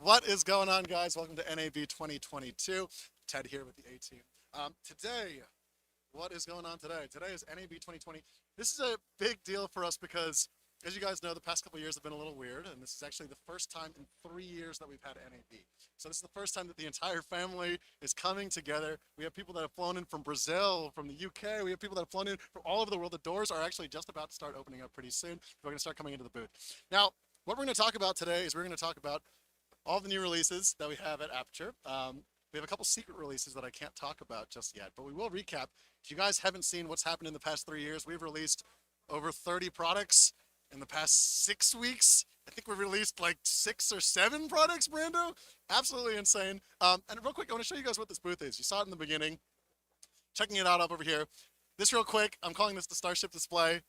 What is going on, guys? Welcome to NAB 2022. Ted here with the A team. Today, what is going on today? Today is NAB 2020. This is a big deal for us because, as you guys know, the past couple of years have been a little weird, and this is actually the first time in 3 years that we've had NAB. So this is the first time that the entire family is coming together. We have people that have flown in from Brazil, from the UK. We have people that have flown in from all over the world. The doors are actually just about to start opening up pretty soon. We're going to start coming into the booth. Now, what we're going to talk about today is we're going to talk about all the new releases that we have at Aperture. We have a couple secret releases that I can't talk about just yet, but we will recap. If you guys haven't seen what's happened in the past 3 years, we've released over 30 products in the past 6 weeks. I think we've released like 6 or 7 products, Brando. Absolutely insane. And real quick, I want to show you guys what this booth is. You saw it in the beginning. Checking it out up over here. This real quick, I'm calling this the Starship Display.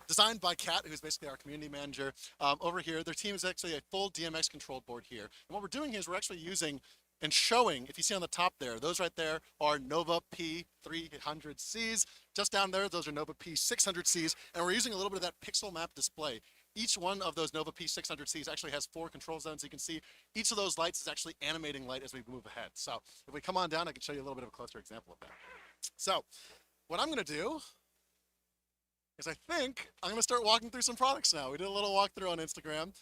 Designed by Kat, who's basically our community manager over here. Their team is actually a full DMX controlled board here. And what we're doing here is we're actually using and showing, if you see on the top there, those right there are Nova P300cs. Just down there, those are Nova P600cs. And we're using a little bit of that pixel map display. Each one of those Nova P600cs actually has 4 control zones. You can see each of those lights is actually animating light as we move ahead. So if we come on down, I can show you a little bit of a closer example of that. So what I'm going to do is I think I'm going to start walking through some products now. We did a little walkthrough on Instagram.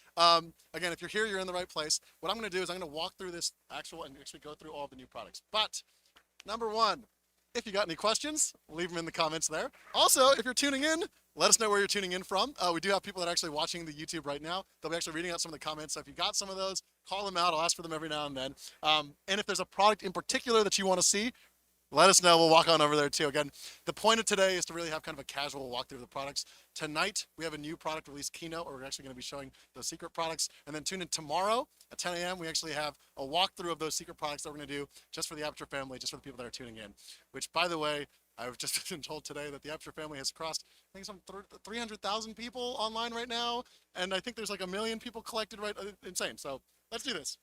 Again, if you're here, you're in the right place. What I'm going to do is I'm going to walk through this and actually go through all the new products. But number one, if you got any questions, leave them in the comments there. Also, if you're tuning in, let us know where you're tuning in from. We do have people that are actually watching the YouTube right now. They'll be actually reading out some of the comments. So if you got some of those, call them out. I'll ask for them every now and then. And if there's a product in particular that you want to see, let us know. We'll walk on over there too. Again, the point of today is to really have kind of a casual walkthrough of the products. Tonight, we have a new product release keynote where we're actually going to be showing those secret products. And then tune in tomorrow at 10 a.m. We actually have a walkthrough of those secret products that we're going to do just for the Aperture family, just for the people that are tuning in. Which, by the way, I've just been told today that the Aperture family has crossed, I think, some 300,000 people online right now. And I think there's like 1 million people collected, right? Insane. So let's do this.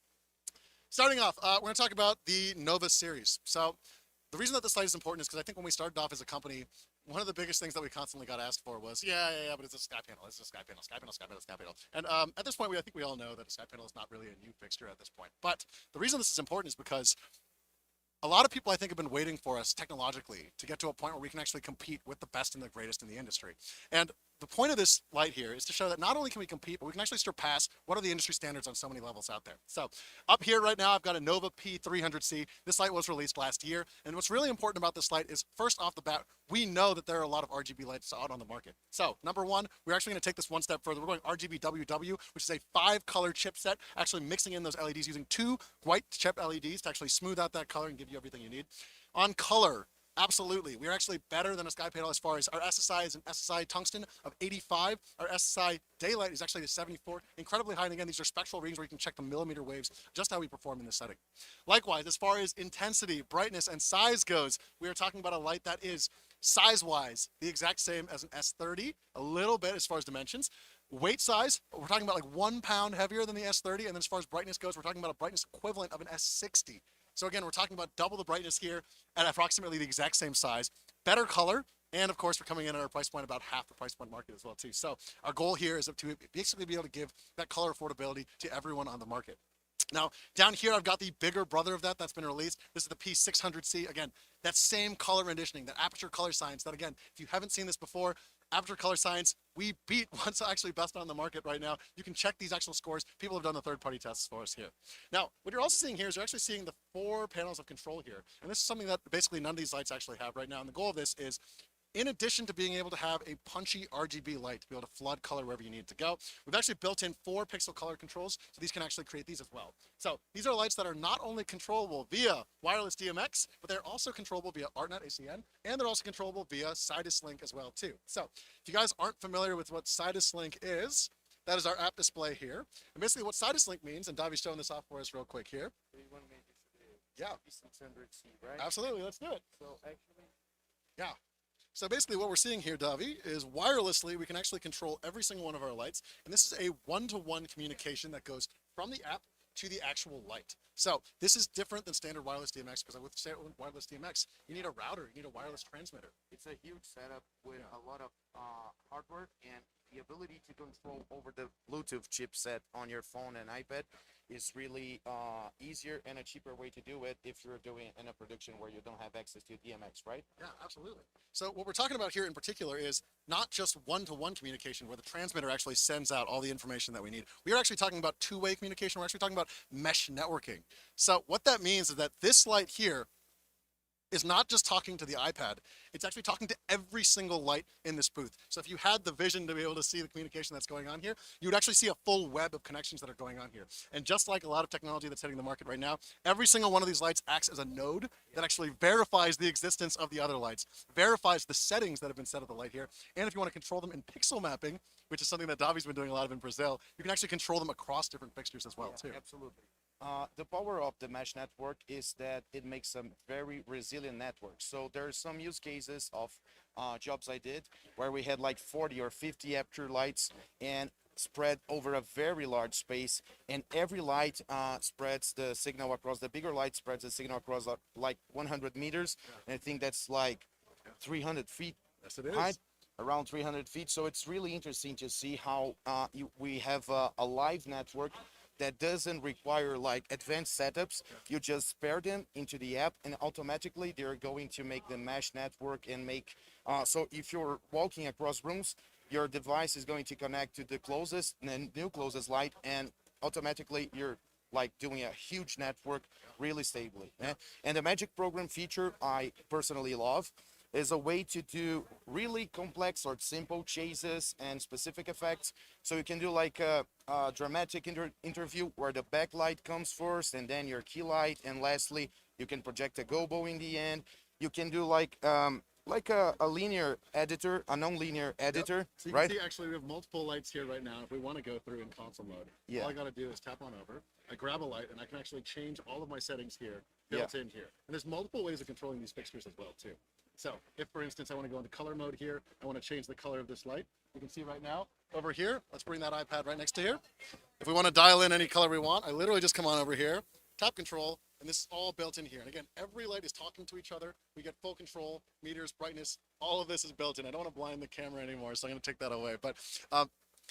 Starting off, we're going to talk about the Nova series. So the reason that this slide is important is because I think when we started off as a company, one of the biggest things that we constantly got asked for was, yeah, but it's a sky panel, it's a sky panel, sky panel, sky panel, sky panel. And at this point, I think we all know that a sky panel is not really a new fixture at this point. But the reason this is important is because a lot of people, I think, have been waiting for us technologically to get to a point where we can actually compete with the best and the greatest in the industry. And the point of this light here is to show that not only can we compete, but we can actually surpass what are the industry standards on so many levels out there. So up here right now, I've got a Nova P300c. This light was released last year. And what's really important about this light is, first off the bat, we know that there are a lot of RGB lights out on the market. So number one, we're actually going to take this one step further. We're going RGBWW, which is a 5-color chipset, actually mixing in those LEDs using 2 white chip LEDs to actually smooth out that color and give you everything you need. On color, absolutely. We are actually better than a sky panel as far as our SSI is an SSI tungsten of 85. Our SSI daylight is actually a 74. Incredibly high. And again, these are spectral readings where you can check the millimeter waves, just how we perform in this setting. Likewise, as far as intensity, brightness, and size goes, we are talking about a light that is size-wise the exact same as an S30, a little bit as far as dimensions. Weight size, we're talking about like 1 pound heavier than the S30. And then as far as brightness goes, we're talking about a brightness equivalent of an S60. So again, we're talking about double the brightness here at approximately the exact same size, better color, and of course, we're coming in at our price point about half the price point market as well too. So our goal here is to basically be able to give that color affordability to everyone on the market. Now, down here, I've got the bigger brother of that's been released. This is the P600c. Again, that same color renditioning, that Aperture color science, that again, if you haven't seen this before, Aperture color science, we beat what's actually best on the market right now. You can check these actual scores. People have done the third-party tests for us here. Now, what you're also seeing here is you're actually seeing the 4 panels of control here. And this is something that basically none of these lights actually have right now. And the goal of this is, in addition to being able to have a punchy RGB light to be able to flood color wherever you need it to go, we've actually built in 4 pixel color controls, so these can actually create these as well. So these are lights that are not only controllable via wireless DMX, but they're also controllable via ArtNet ACN, and they're also controllable via Cytus Link as well too. So if you guys aren't familiar with what Cytus Link is, that is our app display here. And basically what Cytus Link means, and Davi's showing this off for us real quick here. So you want to make this Yeah. P600c, right? Absolutely, let's do it. So actually, yeah. So basically what we're seeing here, Davi, is wirelessly we can actually control every single one of our lights. And this is a one-to-one communication that goes from the app to the actual light. So this is different than standard wireless DMX, because with standard wireless DMX, you need a router, you need a wireless transmitter. it's a huge setup with a lot of hardware and the ability to control over the Bluetooth chipset on your phone and iPad is really easier and a cheaper way to do it if you're doing in a production where you don't have access to DMX, right? Yeah, absolutely. So what we're talking about here in particular is not just one-to-one communication where the transmitter actually sends out all the information that we need. We are actually talking about two-way communication. We're actually talking about mesh networking. So what that means is that this light here is not just talking to the iPad, it's actually talking to every single light in this booth. So if you had the vision to be able to see the communication that's going on here, you would actually see a full web of connections that are going on here. And just like a lot of technology that's hitting the market right now, every single one of these lights acts as a node that actually verifies the existence of the other lights, verifies the settings that have been set of the light here, and if you want to control them in pixel mapping, which is something that Davi's been doing a lot of in Brazil, you can actually control them across different fixtures as well, too. Absolutely. The power of the mesh network is that it makes a very resilient network. So there are some use cases of jobs I did where we had like 40 or 50 aperture lights and spread over a very large space, and every light spreads the signal across, the bigger light spreads the signal across like 100 meters, and I think that's like 300 feet Yes, it is. height, around 300 feet. So it's really interesting to see how we have a live network that doesn't require like advanced setups. You just pair them into the app and automatically they're going to make the mesh network and make, so if you're walking across rooms, your device is going to connect to the closest and new closest light, and automatically you're like doing a huge network really stably. And the magic program feature I personally love is a way to do really complex or simple chases and specific effects. So you can do like a dramatic interview where the backlight comes first and then your key light, and lastly you can project a gobo in the end. You can do like a linear editor, a non-linear editor, So you right? can see actually we have multiple lights here right now. If we want to go through in console mode, Yeah. all I got to do is tap on over. I grab a light and I can actually change all of my settings here, built in here. And there's multiple ways of controlling these fixtures as well too. So if, for instance, I want to go into color mode here, I want to change the color of this light. You can see right now over here, let's bring that iPad right next to here. If we want to dial in any color we want, I literally just come on over here, tap control, and this is all built in here. And again, every light is talking to each other. We get full control, meters, brightness, all of this is built in. I don't want to blind the camera anymore, so I'm going to take that away. But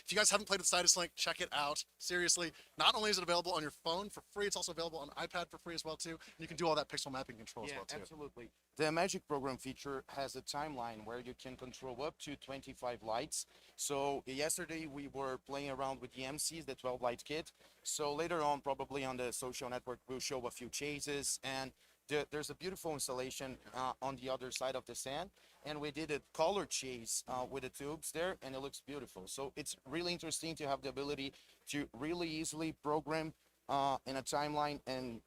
if you guys haven't played with Cytus Link, check it out. Seriously, not only is it available on your phone for free, it's also available on iPad for free as well too. And you can do all that pixel mapping control as well too. Absolutely. The Magic Program feature has a timeline where you can control up to 25 lights. So yesterday we were playing around with the MCs, the 12 light kit. So later on, probably on the social network, we'll show a few chases, and there's a beautiful installation on the other side of the sand. And we did a color chase with the tubes there, and it looks beautiful. So it's really interesting to have the ability to really easily program in a timeline and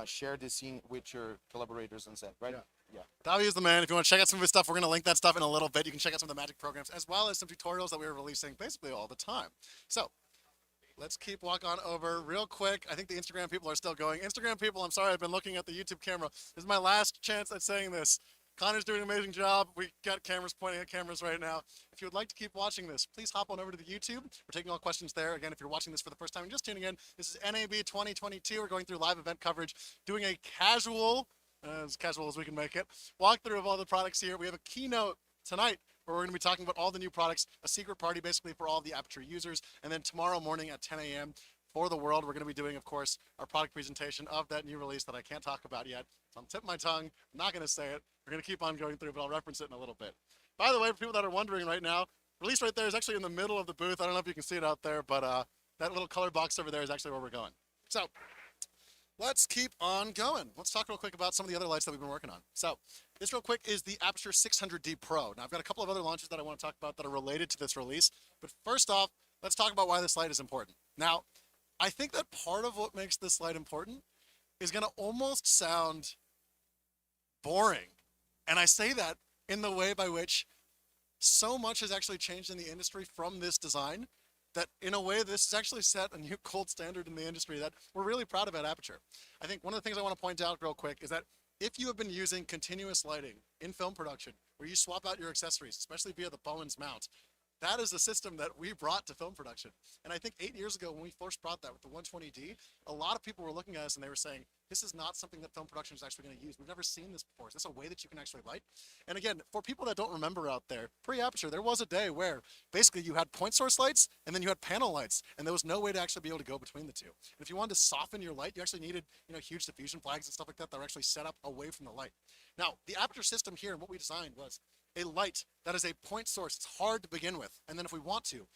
share the scene with your collaborators on set, right? Yeah. Davi is the man. If you want to check out some of his stuff, we're going to link that stuff in a little bit. You can check out some of the magic programs as well as some tutorials that we are releasing basically all the time. So let's keep walking on over real quick. I think the Instagram people are still going. Instagram people, I'm sorry, I've been looking at the YouTube camera. This is my last chance at saying this. Connor's doing an amazing job. We got cameras pointing at cameras right now. If you would like to keep watching this, please hop on over to the YouTube. We're taking all questions there. Again, if you're watching this for the first time and just tuning in, this is NAB 2022. We're going through live event coverage, doing a casual, as casual as we can make it, walkthrough of all the products here. We have a keynote tonight where we're going to be talking about all the new products, a secret party basically for all of the Aperture users. And then tomorrow morning at 10 a.m. for the world, we're going to be doing, of course, our product presentation of that new release that I can't talk about yet. It's on the tip of my tongue. I'm not going to say it. We're going to keep on going through, but I'll reference it in a little bit. By the way, for people that are wondering right now, release right there is actually in the middle of the booth. I don't know if you can see it out there, but that little color box over there is actually where we're going. So let's keep on going. Let's talk real quick about some of the other lights that we've been working on. So this real quick is the Aperture 600D Pro. Now I've got a couple of other launches that I want to talk about that are related to this release. But first off, let's talk about why this light is important. Now, I think that part of what makes this light important is going to almost sound boring. And I say that in the way by which so much has actually changed in the industry from this design that in a way this has actually set a new gold standard in the industry that we're really proud of at Aperture. I think one of the things I want to point out real quick is that if you have been using continuous lighting in film production where you swap out your accessories, especially via the Bowens mount, that is a system that we brought to film production. And I think 8 years ago when we first brought that with the 120D, a lot of people were looking at us and they were saying, this is not something that film production is actually going to use. We've never seen this before. Is this a way that you can actually light? And again, for people that don't remember out there, pre-Aperture, there was a day where basically you had point source lights and then you had panel lights, and there was no way to actually be able to go between the two. And if you wanted to soften your light, you actually needed, huge diffusion flags and stuff like that that were actually set up away from the light. Now, the Aperture system here and what we designed was a light that is a point source. It's hard to begin with. And then if we want to,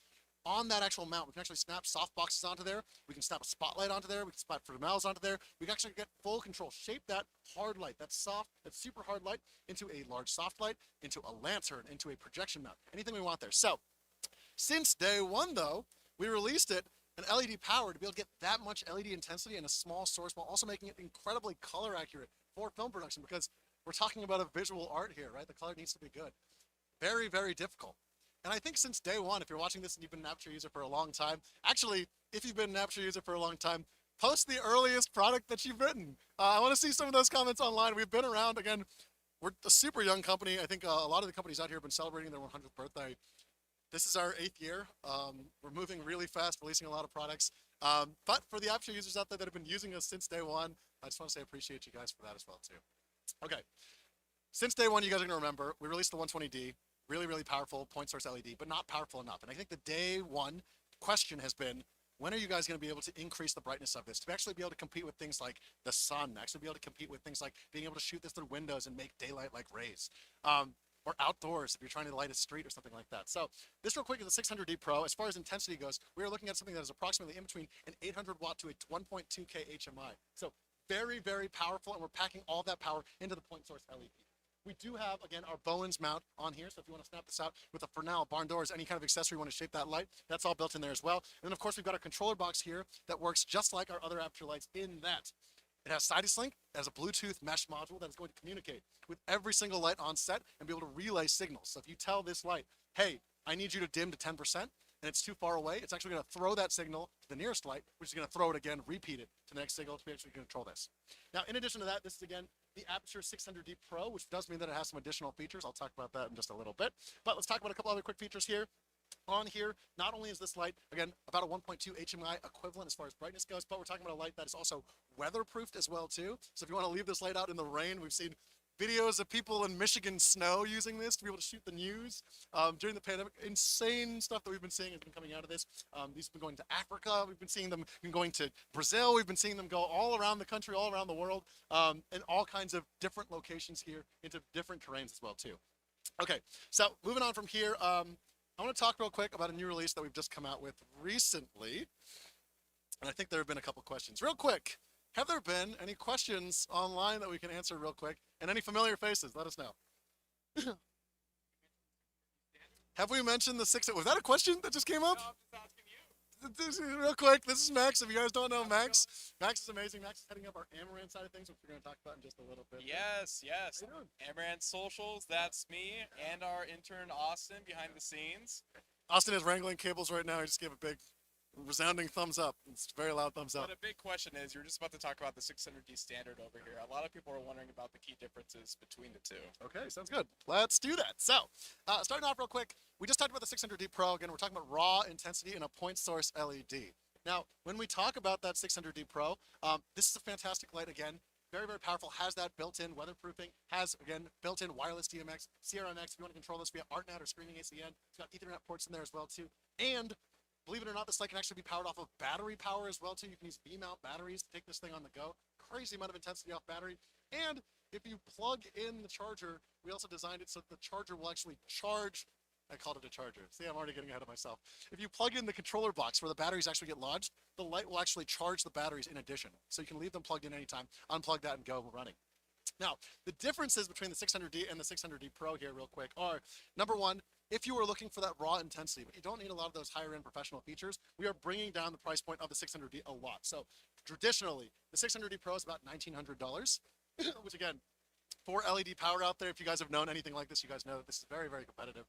on that actual mount, we can actually snap soft boxes onto there. We can snap a spotlight onto there. We can snap Fresnels onto there. We can actually get full control, shape that hard light, that soft, that super hard light into a large soft light, into a lantern, into a projection mount, anything we want there. So since day one though, we released it an LED power to be able to get that much LED intensity in a small source while also making it incredibly color accurate for film production, because we're talking about a visual art here, right? The color needs to be good. Very, very difficult. And I think since day one, if you're watching this and you've been an Aperture user for a long time, actually, if you've been an Aperture user for a long time, post the earliest product that you've written. I want to see some of those comments online. We've been around, again, we're a super young company. I think a lot of the companies out here have been celebrating their 100th birthday. This is our 8th year. We're moving really fast, releasing a lot of products. But for the Aperture users out there that have been using us since day one, I just want to say I appreciate you guys for that as well too. Okay, since day one, you guys are gonna remember, we released the 120D, really, really powerful point source LED, but not powerful enough. And I think the day one question has been, when are you guys gonna be able to increase the brightness of this to actually be able to compete with things like the sun, actually be able to compete with things like being able to shoot this through windows and make daylight like rays, or outdoors if you're trying to light a street or something like that. So this real quick is the 600D Pro. As far as intensity goes, we are looking at something that is approximately in between an 800 watt to a 1.2K HMI. So very, very powerful, and we're packing all that power into the point source LED. We do have, again, our Bowens mount on here, so if you want to snap this out with a Fresnel, barn doors, any kind of accessory you want to shape that light, that's all built in there as well. And then, of course, we've got our controller box here that works just like our other Aperture lights in that it has Cytus link, it has a Bluetooth mesh module that is going to communicate with every single light on set and be able to relay signals. So if you tell this light, hey, I need you to dim to 10%, and it's too far away, it's actually going to throw that signal to the nearest light, which is going to throw it again, repeat it to the next signal to be actually control this. Now, in addition to that, this is again the Aperture 600D Pro, which does mean that it has some additional features. I'll talk about that in just a little bit. But let's talk about a couple other quick features here. On here, not only is this light, again, about a 1.2 HMI equivalent as far as brightness goes, but we're talking about a light that is also weatherproofed as well, too. So if you want to leave this light out in the rain, we've seen videos of people in Michigan snow using this to be able to shoot the news during the pandemic. Insane stuff that we've been seeing has been coming out of this. These have been going to Africa. We've been seeing them going to Brazil. We've been seeing them go all around the country, all around the world, in all kinds of different locations here into different terrains as well, too. Okay, so moving on from here, I want to talk real quick about a new release that we've just come out with recently. And I think there have been a couple questions. Real quick, have there been any questions online that we can answer real quick? And any familiar faces, let us know. Have we mentioned the was that a question that just came up? No, I'm just asking you. Real quick, this is Max. If you guys don't know Max, Max is amazing. Max is heading up our Amaranth side of things, which we're going to talk about in just a little bit. Yes, yes. How you doing? Amaranth Socials, that's me, and our intern Austin behind the scenes. Austin is wrangling cables right now. He just gave a big resounding thumbs up. It's a very loud thumbs up. But a big question is, you're just about to talk about the 600D standard over here. A lot of people are wondering about the key differences between the two. Okay, sounds good. Let's do that. So, starting off real quick, we just talked about the 600D Pro. Again, we're talking about raw intensity in a point source LED. Now, when we talk about that 600D Pro, this is a fantastic light again. Very, very powerful, has that built-in weatherproofing, has, again, built-in wireless DMX, CRMX, if you want to control this via ArtNet or screening ACN. It's got Ethernet ports in there as well, too. And believe it or not, this light can actually be powered off of battery power as well, too. You can use V-mount batteries to take this thing on the go. Crazy amount of intensity off battery. And if you plug in the charger, we also designed it so that the charger will actually charge. I called it a charger. See, I'm already getting ahead of myself. If you plug in the controller box where the batteries actually get lodged, the light will actually charge the batteries in addition. So you can leave them plugged in anytime, unplug that and go running. Now, the differences between the 600D and the 600D Pro here real quick are, number one, if you were looking for that raw intensity, but you don't need a lot of those higher end professional features, we are bringing down the price point of the 600D a lot. So traditionally, the 600D Pro is about $1,900, which again, for LED power out there, if you guys have known anything like this, you guys know that this is very, very competitive.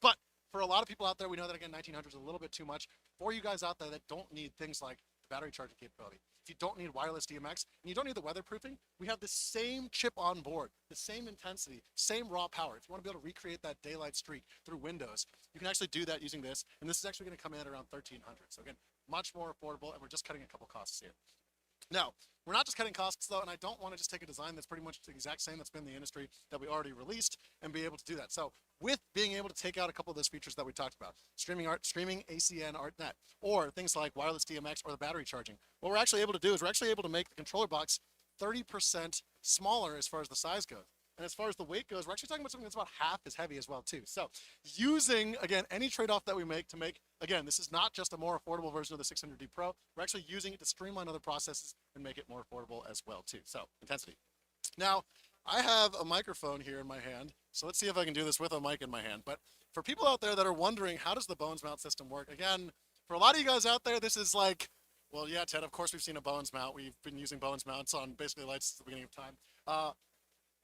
But for a lot of people out there, we know that again, 1900 is a little bit too much. For you guys out there that don't need things like battery charging capability. If you don't need wireless DMX and you don't need the weatherproofing, we have the same chip on board, the same intensity, same raw power. If you want to be able to recreate that daylight streak through Windows, you can actually do that using this. And this is actually going to come in at around $1,300. So again, much more affordable, and we're just cutting a couple costs here. Now, we're not just cutting costs though, and I don't want to just take a design that's pretty much the exact same that's been in the industry that we already released and be able to do that. So with being able to take out a couple of those features that we talked about, streaming ACN ArtNet, or things like wireless DMX or the battery charging, what we're actually able to do is we're actually able to make the controller box 30% smaller as far as the size goes. And as far as the weight goes, we're actually talking about something that's about half as heavy as well too. So using, again, any trade-off that we make to make, again, this is not just a more affordable version of the 600D Pro, we're actually using it to streamline other processes and make it more affordable as well too. So intensity. Now, I have a microphone here in my hand, so let's see if I can do this with a mic in my hand. But for people out there that are wondering, how does the Bones mount system work? Again, for a lot of you guys out there, this is like, well, yeah, Ted, of course we've seen a Bones mount. We've been using Bones mounts on basically lights since the beginning of time.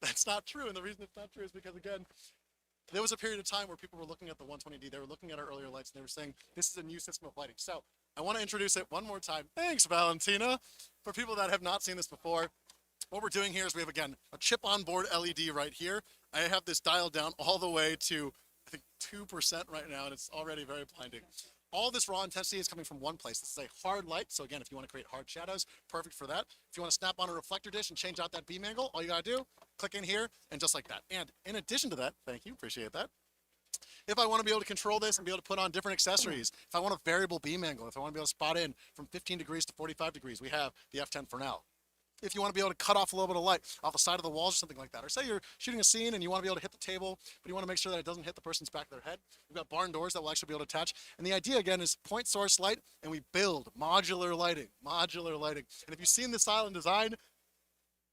That's not true, and the reason it's not true is because, again, there was a period of time where people were looking at the 120D, they were looking at our earlier lights, and they were saying, this is a new system of lighting. So I want to introduce it one more time. Thanks, Valentina. For people that have not seen this before, what we're doing here is we have, again, a chip-on-board LED right here. I have this dialed down all the way to, I think, 2% right now, and it's already very blinding. All this raw intensity is coming from one place. This is a hard light, so again, if you want to create hard shadows, perfect for that. If you want to snap on a reflector dish and change out that beam angle, all you gotta do, click in here, and just like that. And in addition to that, thank you, appreciate that. If I want to be able to control this and be able to put on different accessories, if I want a variable beam angle, if I want to be able to spot in from 15 degrees to 45 degrees, we have the F10 for now. If you want to be able to cut off a little bit of light off the side of the walls or something like that, or say you're shooting a scene and you want to be able to hit the table, but you want to make sure that it doesn't hit the person's back of their head, we've got barn doors that will actually be able to attach. And the idea, again, is point source light, and we build modular lighting. And if you've seen this style and design,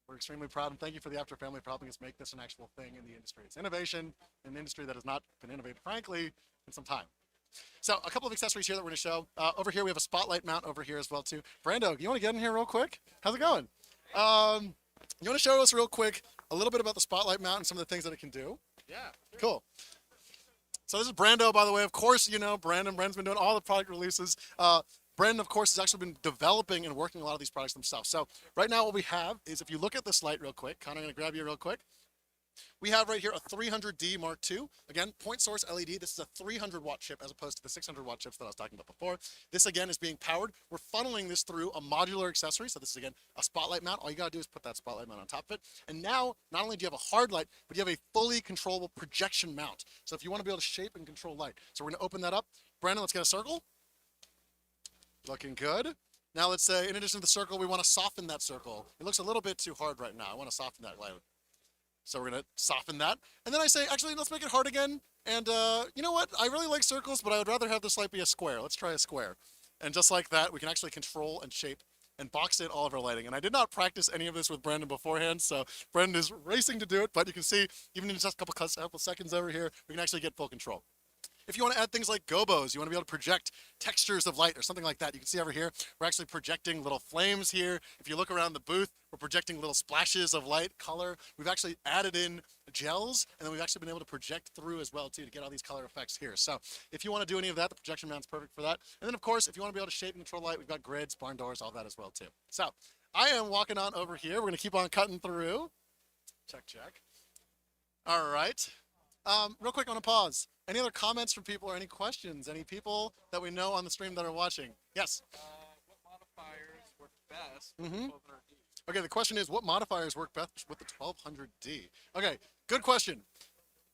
we're extremely proud, and thank you for the Aperture family for helping us make this an actual thing in the industry. It's innovation in an industry that has not been innovated, frankly, in some time. So a couple of accessories here that we're going to show. Over here, we have a spotlight mount over here as well, too. Brando, you want to get in here real quick? How's it going? You want to show us real quick a little bit about the spotlight mount and some of the things that it can do? Yeah. Sure. Cool. So this is Brando, by the way. Of course, you know Brandon. Brandon's been doing all the product releases. Brandon, of course, has actually been developing and working a lot of these products themselves. So right now what we have is, if you look at this light real quick, Connor, I'm going to grab you real quick. We have right here a 300D Mark II. Again, point source LED. This is a 300 watt chip as opposed to the 600 watt chips that I was talking about before. This again is being powered. We're funneling this through a modular accessory. So this is again a spotlight mount. All you gotta do is put that spotlight mount on top of it. And now, not only do you have a hard light, but you have a fully controllable projection mount. So if you want to be able to shape and control light. So we're gonna open that up. Brandon, let's get a circle. Looking good. Now let's say, in addition to the circle, we want to soften that circle. It looks a little bit too hard right now. I want to soften that light. So we're going to soften that. And then I say, actually, let's make it hard again. And you know what? I really like circles, but I would rather have this light be a square. Let's try a square. And just like that, we can actually control and shape and box in all of our lighting. And I did not practice any of this with Brendan beforehand, so Brendan is racing to do it. But you can see, even in just a couple seconds over here, we can actually get full control. If you want to add things like gobos, you want to be able to project textures of light or something like that, you can see over here, we're actually projecting little flames here. If you look around the booth, we're projecting little splashes of light, color. We've actually added in gels, and then we've actually been able to project through as well, too, to get all these color effects here. So if you want to do any of that, the projection mount's perfect for that. And then, of course, if you want to be able to shape and control light, we've got grids, barn doors, all that as well, too. So I am walking on over here. We're going to keep on cutting through. Check, check. All right. Real quick, I want to pause. Any other comments from people or any questions? Any people that we know on the stream that are watching? Yes? What modifiers work best Mhm. with the 1200D? Okay, the question is, what modifiers work best with the 1200D? Okay, good question.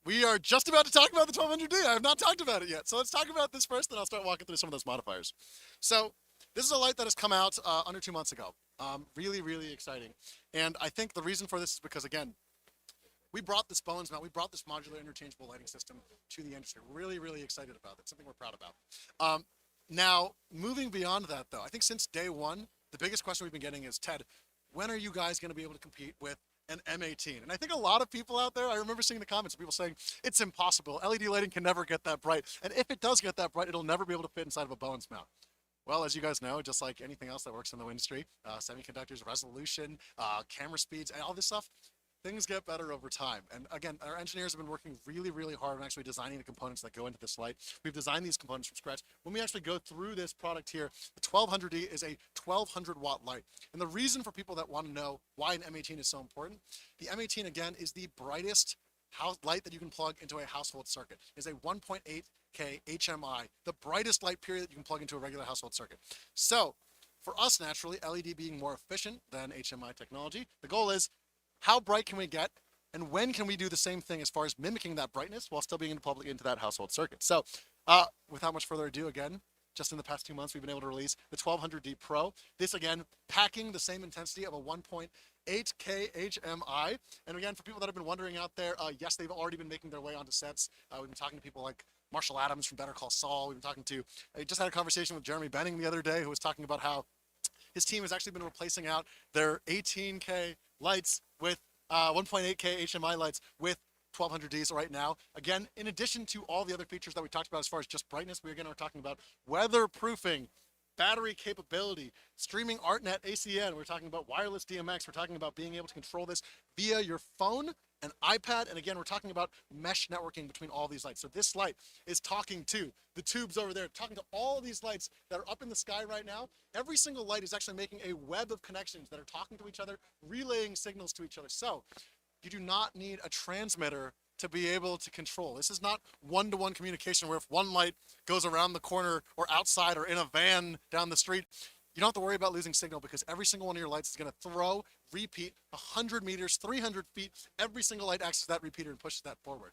We are just about to talk about the 1200D. I have not talked about it yet. So let's talk about this first, then I'll start walking through some of those modifiers. So this is a light that has come out under 2 months ago. Really, really exciting. And I think the reason for this is because, again, we brought this Bones mount, we brought this modular interchangeable lighting system to the industry. Really, really excited about it. Something we're proud about. Now, moving beyond that, though, I think since day one, the biggest question we've been getting is, Ted, when are you guys going to be able to compete with an M18? And I think a lot of people out there, I remember seeing the comments of people saying, it's impossible. LED lighting can never get that bright. And if it does get that bright, it'll never be able to fit inside of a Bones mount. Well, as you guys know, just like anything else that works in the industry, semiconductors, resolution, camera speeds, and all this stuff, things get better over time. And again, our engineers have been working really, really hard on actually designing the components that go into this light. We've designed these components from scratch. When we actually go through this product here, the 1200D is a 1200 watt light. And the reason for people that want to know why an M18 is so important, the M18 again is the brightest light that you can plug into a household circuit. It is a 1.8K HMI, the brightest light period that you can plug into a regular household circuit. So for us, naturally, LED being more efficient than HMI technology, the goal is how bright can we get, and when can we do the same thing as far as mimicking that brightness while still being able to plug into that household circuit. So without much further ado, again, just in the past 2 months, we've been able to release the 1200D Pro. This, again, packing the same intensity of a 1.8K HMI. And again, for people that have been wondering out there, yes, they've already been making their way onto sets. We've been talking to people like Marshall Adams from Better Call Saul. We've been talking to, I just had a conversation with Jeremy Benning the other day, who was talking about how his team has actually been replacing out their 18K lights with 1.8K HMI lights with 1200Ds right now. Again, in addition to all the other features that we talked about as far as just brightness, we again are talking about weatherproofing, battery capability, streaming ArtNet ACN. We're talking about wireless DMX. We're talking about being able to control this via your phone and iPad. And again, we're talking about mesh networking between all these lights. So this light is talking to the tubes over there, talking to all these lights that are up in the sky right now. Every single light is actually making a web of connections that are talking to each other, relaying signals to each other. So you do not need a transmitter to be able to control. This is not one-to-one communication where if one light goes around the corner or outside or in a van down the street, you don't have to worry about losing signal, because every single one of your lights is going to throw, repeat 100 meters, 300 feet. Every single light acts as that repeater and pushes that forward.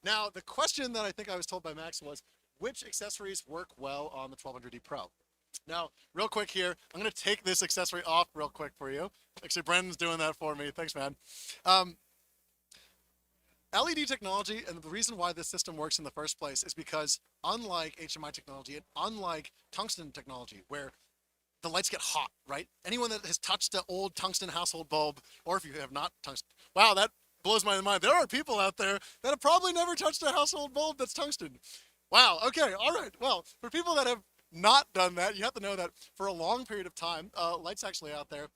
Now, the question that I think I was told by Max was, which accessories work well on the 1200D Pro? Now, real quick here, I'm going to take this accessory off real quick for you. Actually, Brendan's doing that for me. Thanks, man. LED technology, and the reason why this system works in the first place is because unlike HMI technology and unlike tungsten technology, where the lights get hot, right? Anyone that has touched an old tungsten household bulb, or if you have not tungsten, wow, that blows my mind. There are people out there that have probably never touched a household bulb that's tungsten. Wow, okay, all right. Well, for people that have not done that, you have to know that for a long period of time, lights actually out there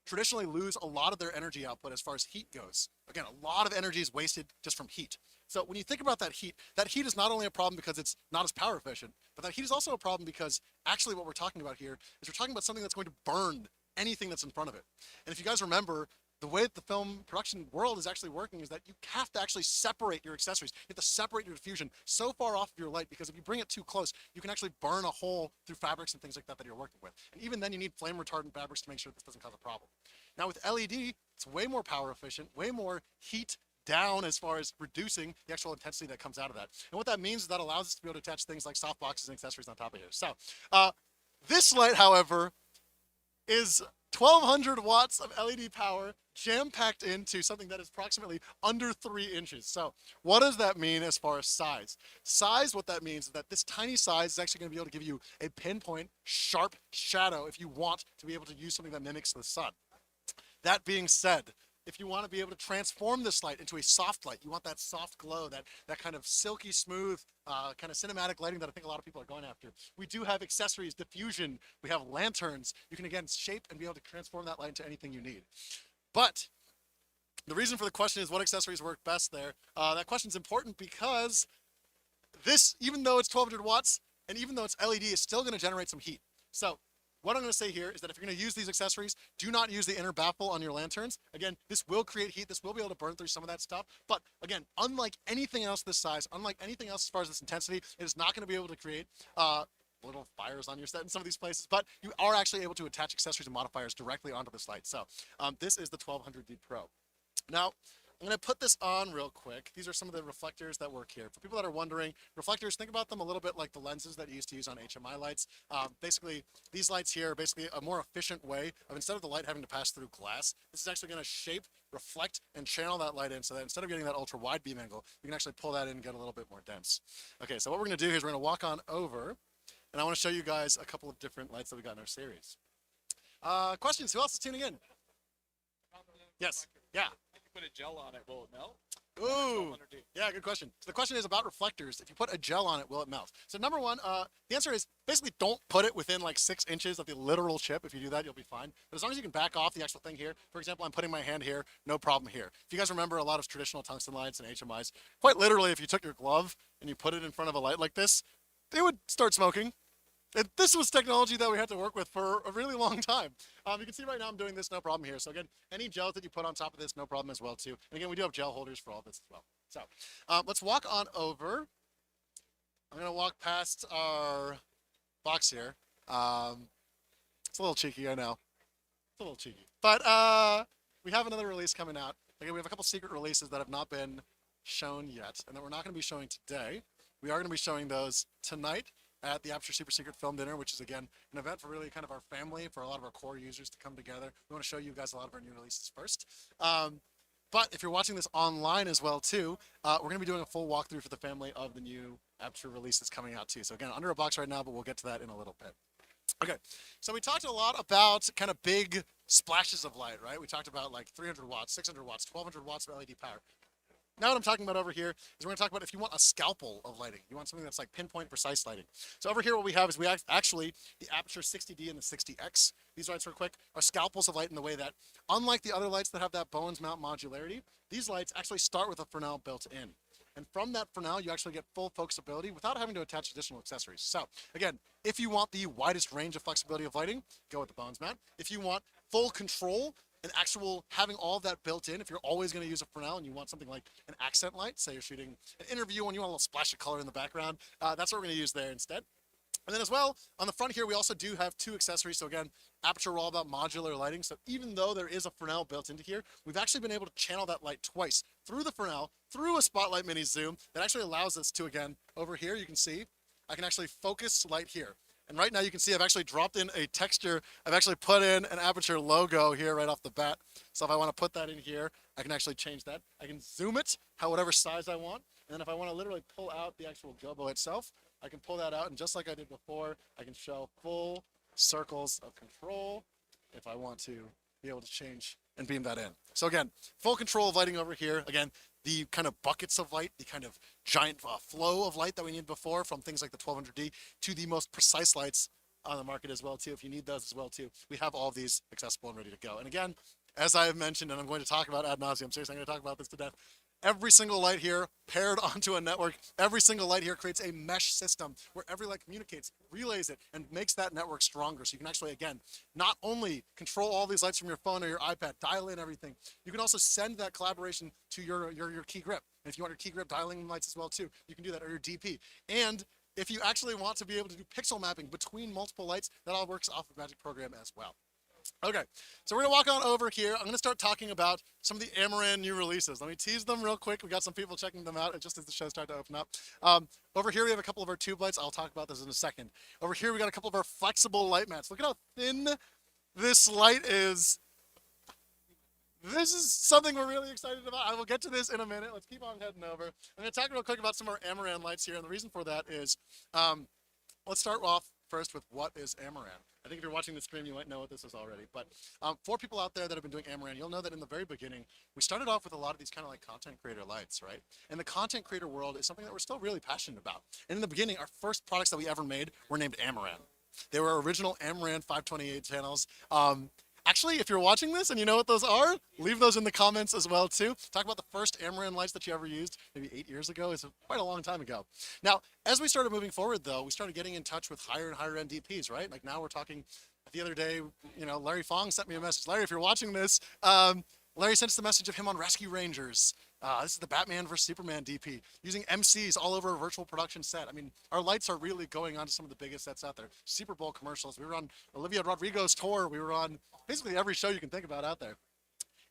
traditionally lose a lot of their energy output as far as heat goes. Again, a lot of energy is wasted just from heat. So when you think about that heat is not only a problem because it's not as power efficient, but that heat is also a problem because actually what we're talking about here is we're talking about something that's going to burn anything that's in front of it. And if you guys remember, the way that the film production world is actually working is that you have to actually separate your accessories. You have to separate your diffusion so far off of your light, because if you bring it too close, you can actually burn a hole through fabrics and things like that that you're working with. And even then, you need flame retardant fabrics to make sure this doesn't cause a problem. Now with LED, it's way more power efficient, way more heat down as far as reducing the actual intensity that comes out of that. And what that means is that allows us to be able to attach things like soft boxes and accessories on top of here. So this light, however, is 1200 watts of LED power jam-packed into something that is approximately under 3 inches. So what does that mean as far as size? Size, what that means is that this tiny size is actually going to be able to give you a pinpoint, sharp shadow if you want to be able to use something that mimics the sun. That being said, if you want to be able to transform this light into a soft light, you want that soft glow, that kind of silky smooth, kind of cinematic lighting that I think a lot of people are going after. We do have accessories, diffusion, we have lanterns. You can again shape and be able to transform that light into anything you need. But the reason for the question is what accessories work best there. That question is important because this, even though it's 1200 watts and even though it's LED, is still going to generate some heat. So what I'm going to say here is that if you're going to use these accessories, do not use the inner baffle on your lanterns. Again, this will create heat. This will be able to burn through some of that stuff. But again, unlike anything else this size, unlike anything else as far as this intensity, it is not going to be able to create little fires on your set in some of these places. But you are actually able to attach accessories and modifiers directly onto this light. So this is the 1200D Pro. Now, I'm going to put this on real quick. These are some of the reflectors that work here. For people that are wondering, reflectors, think about them a little bit like the lenses that you used to use on HMI lights. Basically, these lights here are basically a more efficient way of, instead of the light having to pass through glass, this is actually going to shape, reflect, and channel that light in so that instead of getting that ultra wide beam angle, you can actually pull that in and get a little bit more dense. Okay, so what we're going to do is we're going to walk on over, and I want to show you guys a couple of different lights that we got in our series. Questions? Who else is tuning in? Yes. Yeah. Put a gel on it, will it melt? Ooh, 1200D? yeah, good question. So the question is about reflectors. If you put a gel on it, will it melt? So number one, the answer is basically don't put it within like 6 inches of the literal chip. If you do that, you'll be fine. But as long as you can back off the actual thing here, for example, I'm putting my hand here, no problem here. If you guys remember a lot of traditional tungsten lights and HMIs, quite literally, if you took your glove and you put it in front of a light like this, they would start smoking. And this was technology that we had to work with for a really long time. You can see right now I'm doing this, no problem here. So again, any gel that you put on top of this, no problem as well too. And again, we do have gel holders for all this as well. So let's walk on over. I'm gonna walk past our box here. It's a little cheeky, I know. It's a little cheeky. But we have another release coming out. Again, we have a couple secret releases that have not been shown yet and that we're not gonna be showing today. We are gonna be showing those tonight at the Aperture Super Secret Film Dinner, which is again an event for really kind of our family, for a lot of our core users to come together. We want to show you guys a lot of our new releases first. But if you're watching this online as well too, we're going to be doing a full walkthrough for the family of the new Aperture releases coming out too. So again, under a box right now, but we'll get to that in a little bit. Okay, so we talked a lot about kind of big splashes of light, right? We talked about like 300 watts, 600 watts, 1200 watts of LED power. Now what I'm talking about over here is we're going to talk about if you want a scalpel of lighting. You want something that's like pinpoint precise lighting. So over here what we have is we actually, the Aperture 60D and the 60X, these lights real quick, are scalpels of light in the way that, unlike the other lights that have that Bowens mount modularity, these lights actually start with a Fresnel built in. And from that Fresnel, you actually get full focusability without having to attach additional accessories. So again, if you want the widest range of flexibility of lighting, go with the Bowens mount. If you want full control and actual having all of that built in, if you're always going to use a Fresnel and you want something like an accent light, say you're shooting an interview and you want a little splash of color in the background, that's what we're going to use there instead. And then as well, on the front here, we also do have 2 accessories. So again, Aperture, we're all about modular lighting. So even though there is a Fresnel built into here, we've actually been able to channel that light twice through the Fresnel, through a Spotlight Mini Zoom that actually allows us to, again, over here, you can see, I can actually focus light here. And right now you can see I've actually dropped in a texture. I've actually put in an Aperture logo here right off the bat. So if I want to put that in here, I can actually change that. I can zoom it, whatever size I want. And then if I want to literally pull out the actual gobo itself, I can pull that out. And just like I did before, I can show full circles of control if I want to be able to change and beam that in. So again, full control of lighting over here. Again, the kind of buckets of light, the kind of giant flow of light that we need before, from things like the 1200D to the most precise lights on the market as well too. If you need those as well too, we have all of these accessible and ready to go. And again, as I have mentioned, and I'm going to talk about ad nauseum, seriously, I'm going to talk about this to death. Every single light here paired onto a network, every single light here creates a mesh system where every light communicates, relays it, and makes that network stronger. So you can actually, again, not only control all these lights from your phone or your iPad, dial in everything, you can also send that collaboration to your key grip. And if you want your key grip dialing lights as well too, you can do that, or your DP. And if you actually want to be able to do pixel mapping between multiple lights, that all works off of Magic Program as well. Okay, so we're gonna walk on over here. I'm gonna start talking about some of the Amaran new releases. Let me tease them real quick. We got some people checking them out just as the show started to open up. Over here we have a couple of our tube lights. I'll talk about this in a second. Over here we got a couple of our flexible light mats. Look at how thin this light is. This is something we're really excited about. I will get to this in a minute. Let's keep on heading over. I'm gonna talk real quick about some of our Amaran lights here, and the reason for that is, let's start off first with what is Amaran. I think if you're watching the stream, you might know what this is already. But for people out there that have been doing Amaran, you'll know that in the very beginning, we started off with a lot of these kind of like content creator lights, right? And the content creator world is something that we're still really passionate about. And in the beginning, our first products that we ever made were named Amaran. They were original Amaran 528 channels. Actually, if you're watching this and you know what those are, leave those in the comments as well too. Talk about the first Amaran lights that you ever used, maybe 8 years ago. It's quite a long time ago. Now, as we started moving forward though, we started getting in touch with higher and higher end DPs, right? Like now we're talking, the other day, you know, Larry Fong sent me a message. Larry, if you're watching this, Larry sent us the message of him on Rescue Rangers. This is the Batman vs. Superman DP, using MCs all over a virtual production set. I mean, our lights are really going on to some of the biggest sets out there. Super Bowl commercials. We were on Olivia Rodrigo's tour. We were on basically every show you can think about out there.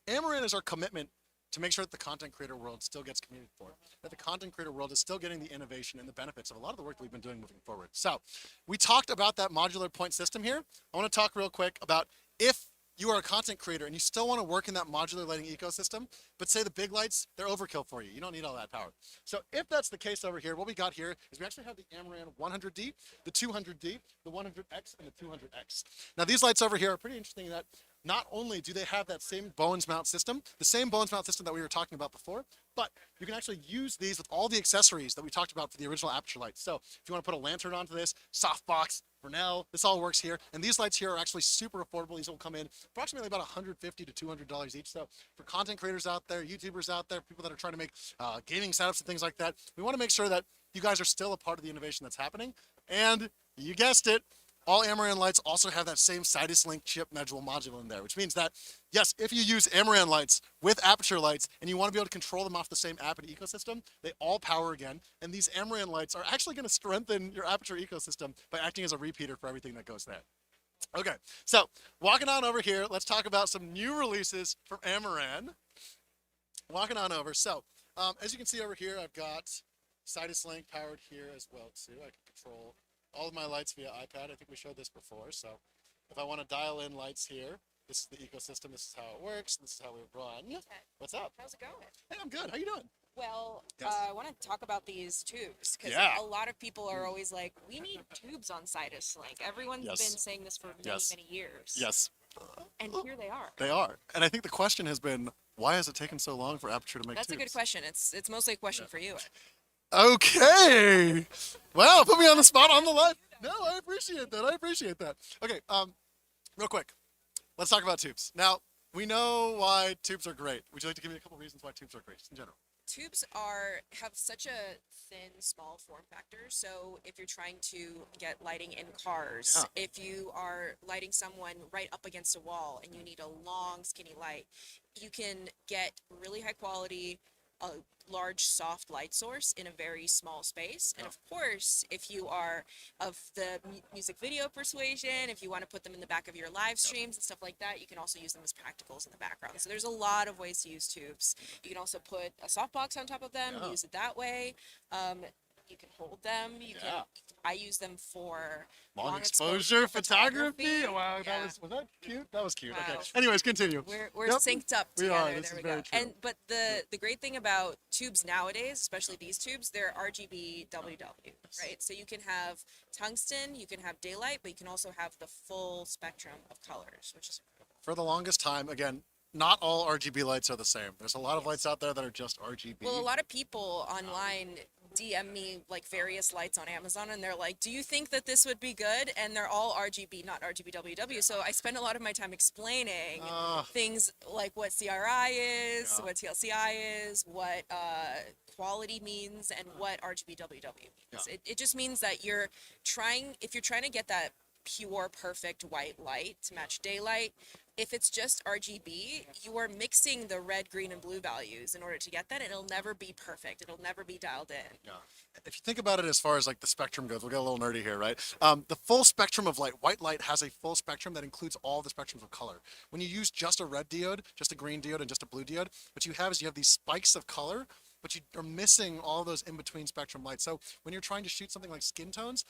Amaran is our commitment to make sure that the content creator world still gets communicated for, that the content creator world is still getting the innovation and the benefits of a lot of the work that we've been doing moving forward. So we talked about that modular point system here. I want to talk real quick about if you are a content creator and you still want to work in that modular lighting ecosystem, but say the big lights, they're overkill for you. You don't need all that power. So if that's the case over here, what we got here is we actually have the Amaran 100D, the 200D, the 100X, and the 200X. Now these lights over here are pretty interesting in that not only do they have that same Bones mount system, the same Bones mount system that we were talking about before, but you can actually use these with all the accessories that we talked about for the original Aperture lights. So if you want to put a lantern onto this, softbox, Fresnel, this all works here. And these lights here are actually super affordable. These will come in approximately about $150 to $200 each. So for content creators out there, YouTubers out there, people that are trying to make gaming setups and things like that, we want to make sure that you guys are still a part of the innovation that's happening. And you guessed it, all Amaran lights also have that same Cytus Link chip module in there, which means that, yes, if you use Amaran lights with Aperture lights and you want to be able to control them off the same app and ecosystem, they all power again. And these Amaran lights are actually going to strengthen your Aperture ecosystem by acting as a repeater for everything that goes there. Okay, so walking on over here, let's talk about some new releases from Amaran. Walking on over. So, as you can see over here, I've got Cytus Link powered here as well, too. I can control all of my lights via iPad. I think we showed this before. So if I want to dial in lights here, this is the ecosystem. This is how it works. This is how we run. Hey, What's up? how's it going? Hey, I'm good. How you doing? Well, Yes. I want to talk about these tubes because Yeah. a lot of people are always like, we need tubes on Cytus Link. Everyone's Yes. been saying this for many, Yes. many years. Yes, And here they are. they are. And I think the question has been, why has it taken so long for Aperture to make That's tubes? a good question. It's mostly a question for you. Okay. Wow, put me on the spot on the live. No, I appreciate that. I appreciate that. Okay, real quick. Let's talk about tubes. Now, we know why tubes are great. Would you like to give me a couple reasons why tubes are great in general? Tubes have such a thin, small form factor. So if you're trying to get lighting in cars, if you are lighting someone right up against a wall and you need a long, skinny light, you can get really high quality, a large soft light source in a very small space. And of course, if you are of the music video persuasion, if you want to put them in the back of your live streams and stuff like that, you can also use them as practicals in the background. So there's a lot of ways to use tubes. You can also put a softbox on top of them, use it that way. You can hold them. I use them for Long exposure photography. Wow, Yeah. was that cute? That was cute. Okay. Wow. Anyways, continue. We're Yep. synced up We together. are. This there is we very go. true. But the great thing about tubes nowadays, especially these tubes, they're RGB WW, right? So you can have tungsten, you can have daylight, but you can also have the full spectrum of colors, which is For the longest time, again, not all RGB lights are the same. There's a lot of lights out there that are just RGB. well, a lot of people online DM me like various lights on Amazon and they're like, do you think that this would be good? And they're all RGB, not RGB WW. So I spend a lot of my time explaining things like what CRI is, what TLCI is, what quality means, and what RGB WW means. It just means that if you're trying to get that pure, perfect white light to match daylight, if it's just RGB, you are mixing the red, green, and blue values in order to get that. It'll never be perfect. It'll never be dialed in. Yeah. If you think about it as far as like the spectrum goes, we'll get a little nerdy here, right? The full spectrum of light, white light has a full spectrum that includes all the spectrums of color. When you use just a red diode, just a green diode, and just a blue diode, what you have is you have these spikes of color, but you are missing all those in-between spectrum lights. So when you're trying to shoot something like skin tones,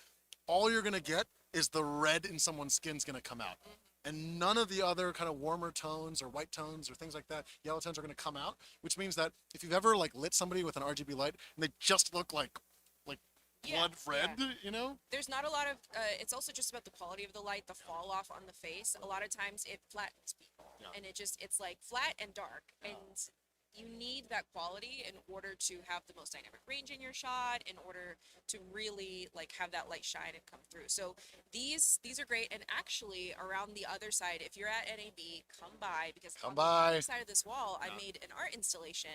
all you're gonna get is the red in someone's skin's gonna come out. And none of the other kind of warmer tones or white tones or things like that, yellow tones are going to come out, which means that if you've ever like lit somebody with an RGB light and they just look like blood red, you know? There's not a lot of, it's also just about the quality of the light, the fall off on the face. A lot of times it flattens people and it's like flat and dark. And you need that quality in order to have the most dynamic range in your shot, in order to really like have that light shine and come through. So these are great. And actually around the other side, if you're at NAB, come by, because on the other side of this wall, I made an art installation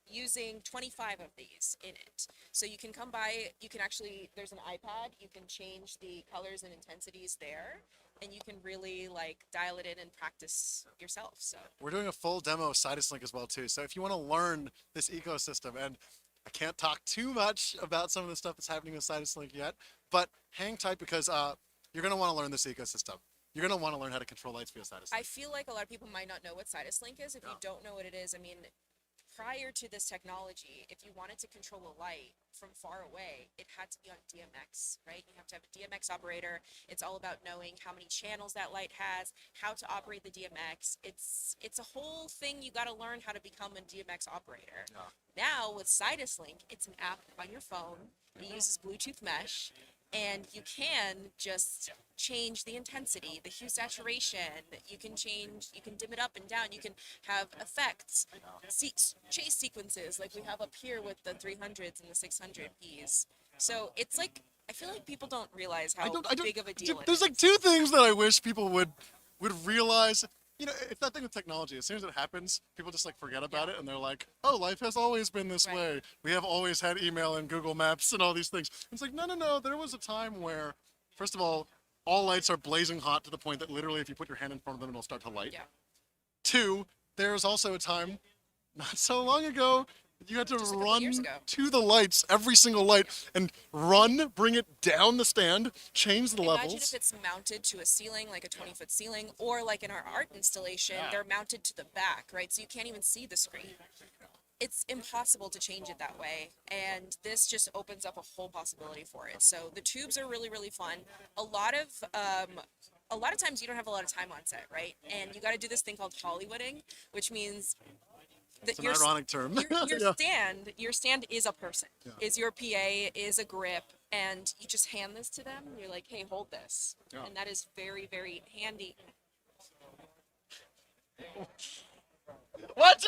using 25 of these in it. So you can come by, you can actually, there's an iPad, you can change the colors and intensities there, and you can really like dial it in and practice yourself. So We're doing a full demo of Cytus Link as well too. So if you want to learn this ecosystem, and I can't talk too much about some of the stuff that's happening with Cytus Link yet, but hang tight because you're going to want to learn this ecosystem. You're going to want to learn how to control lights via Cytus Link. I feel like a lot of people might not know what Cytus Link is. If you don't know what it is, I mean, prior to this technology, if you wanted to control a light from far away, it had to be on DMX, right? You have to have a DMX operator. It's all about knowing how many channels that light has, how to operate the DMX. It's a whole thing. You got to learn how to become a DMX operator. Now with Cytus Link, it's an app on your phone. It uses Bluetooth mesh. and you can just change the intensity, the hue saturation. You can dim it up and down. You can have effects, chase sequences like we have up here with the 300s and the 600Ps. So it's like, I feel like people don't realize how big of a deal it There's is. like two things that I wish people would realize. You know, it's that thing with technology. As soon as it happens, people just like forget about it, and they're like, "Oh, life has always been this Right. way. We have always had email and Google Maps and all these things." It's like, no. There was a time where, first of all lights are blazing hot to the point that literally, if you put your hand in front of them, it'll start to light. Yeah. Two, there's also a time, not so long ago, you had to Just a couple run years ago. to the lights, every single light, and bring it down the stand, change the Imagine levels. if it's mounted to a ceiling, like a 20-foot ceiling, or like in our art installation, they're mounted to the back, right? So you can't even see the screen. It's impossible to change it that way, and this just opens up a whole possibility for it. So the tubes are really, really fun. A lot of times you don't have a lot of time on set, right? And you got to do this thing called Hollywooding, which means that It's an ironic term. your Yeah. stand is a person, Yeah. is your PA, is a grip, and you just hand this to them. And you're like, hey, hold this, Yeah. and that is very, very handy. What?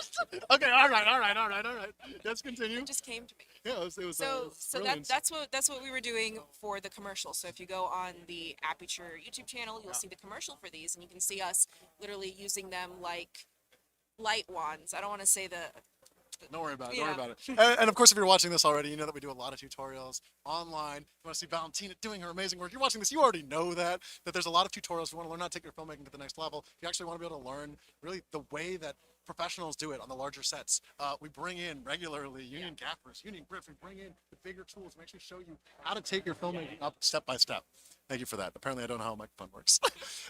Okay, all right. Let's continue. It just came to me. Yeah, it was So brilliant. that's what we were doing for the commercial. So if you go on the Aputure YouTube channel, you'll see the commercial for these, and you can see us literally using them like light wands. I don't want to say the Don't worry about it. Yeah. Don't worry about it. And of course, if you're watching this already, you know that we do a lot of tutorials online. You want to see Valentina doing her amazing work. You're watching this, you already know that there's a lot of tutorials. You want to learn how to take your filmmaking to the next level. If you actually want to be able to learn really the way that professionals do it on the larger sets. We bring in regularly union gaffers, union grips. We bring in the bigger tools and actually show you how to take your filmmaking up step by step. Thank you for that. Apparently, I don't know how a microphone works.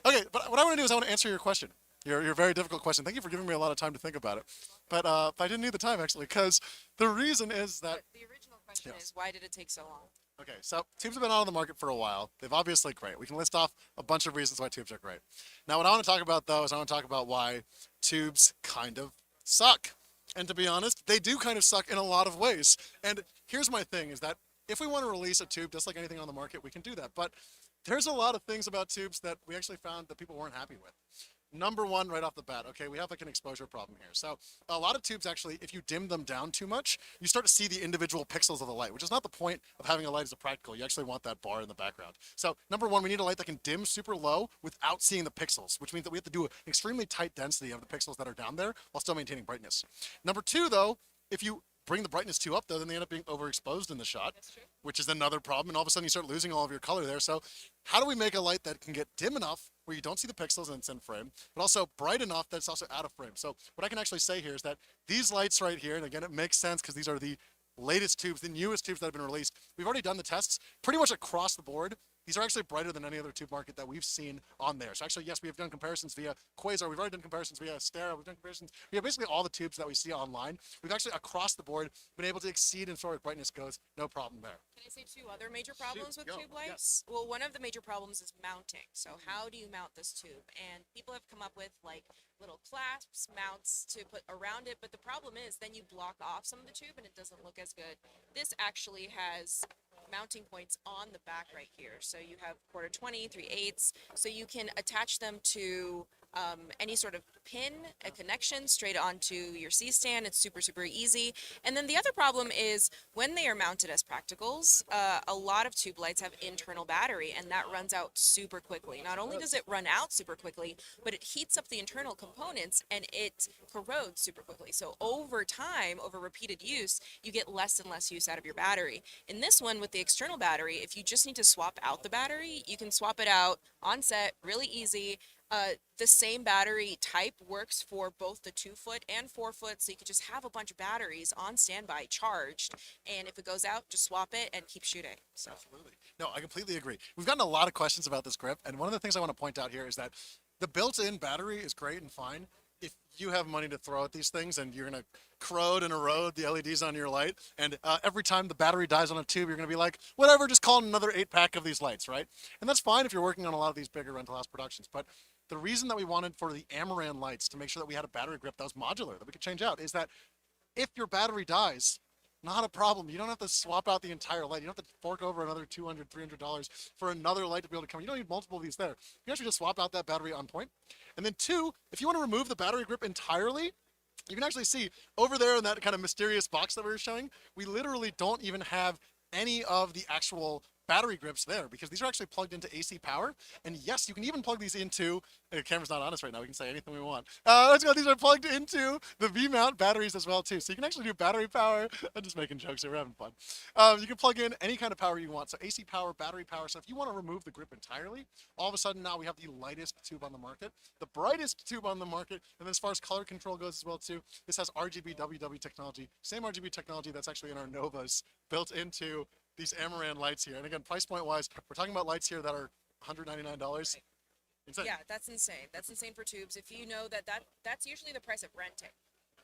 Okay, but what I want to do is I want to answer your question. Your very difficult question. Thank you for giving me a lot of time to think about it. But I didn't need the time actually, because the reason is that the original question Yes. is, why did it take so long? okay, so tubes have been out on the market for a while. They've obviously great. We can list off a bunch of reasons why tubes are great. Now, what I want to talk about though is I want to talk about why tubes kind of suck. And to be honest, they do kind of suck in a lot of ways. And here's my thing: is that if we want to release a tube just like anything on the market, we can do that. But there's a lot of things about tubes that we actually found that people weren't happy with. Number one, right off the bat, okay, we have like an exposure problem here. So a lot of tubes actually, if you dim them down too much, you start to see the individual pixels of the light, which is not the point of having a light as a practical. You actually want that bar in the background. So number one, we need a light that can dim super low without seeing the pixels, which means that we have to do an extremely tight density of the pixels that are down there while still maintaining brightness. Number two, though, if you bring the brightness too up, though, then they end up being overexposed in the shot, which is another problem. And all of a sudden you start losing all of your color there. So how do we make a light that can get dim enough where you don't see the pixels and it's in frame, but also bright enough that it's also out of frame? So what I can actually say here is that these lights right here, and again, it makes sense because these are the latest tubes, the newest tubes that have been released. We've already done the tests pretty much across the board. These are actually brighter than any other tube market that we've seen on there. So actually, yes, we have done comparisons via Quasar. We've already done comparisons via Stera. We've done comparisons via basically all the tubes that we see online. We've actually, across the board, been able to exceed as far as brightness goes. No problem there. Can I say two other major problems with go. tube lights? Well, one of the major problems is mounting. So how do you mount this tube? And people have come up with like little clasps, mounts to put around it. But the problem is then you block off some of the tube and it doesn't look as good. This actually has mounting points on the back right here. So you have 1/4 20, 3/8. So you can attach them to any sort of pin, a connection straight onto your C-stand. It's super, super easy. And then the other problem is when they are mounted as practicals, a lot of tube lights have internal battery, and that runs out super quickly. Not only does it run out super quickly, but it heats up the internal components and it corrodes super quickly. So over time, over repeated use, you get less and less use out of your battery. In this one, with the external battery, if you just need to swap out the battery, you can swap it out on set, really easy. The same battery type works for both the 2-foot and 4-foot, so you could just have a bunch of batteries on standby charged, and if it goes out, just swap it and keep shooting. So Absolutely. No, I completely agree. We've gotten a lot of questions about this grip, and one of the things I want to point out here is that the built-in battery is great and fine if you have money to throw at these things and you're going to corrode and erode the LEDs on your light, and every time the battery dies on a tube, you're going to be like, whatever, just call another 8-pack of these lights, right? And that's fine if you're working on a lot of these bigger rental house productions, but the reason that we wanted for the Amaran lights to make sure that we had a battery grip that was modular, that we could change out, is that if your battery dies, Not a problem. You don't have to swap out the entire light. You don't have to fork over another $200, $300 for another light to be able to come. You don't need multiple of these there. You can actually just swap out that battery on point. And then two, if you want to remove the battery grip entirely, you can actually see over there in that kind of mysterious box that we were showing, we literally don't even have any of the actual battery grips there because these are actually plugged into AC power. And yes, you can even plug these into, the camera's not on us right now, we can say anything we want. Let's go, these are plugged into the V-mount batteries as well too. So you can actually do battery power. I'm just making jokes here, we're having fun. You can plug in any kind of power you want. So AC power, battery power. So if you want to remove the grip entirely, all of a sudden now we have the lightest tube on the market, the brightest tube on the market. And then as far as color control goes as well too, this has RGB WW technology, same RGB technology that's actually in our Novas built into these Amaran lights here. And again, price point wise, we're talking about lights here that are $199. Insane. Yeah, that's insane. That's insane for tubes. If you know that's usually the price of renting,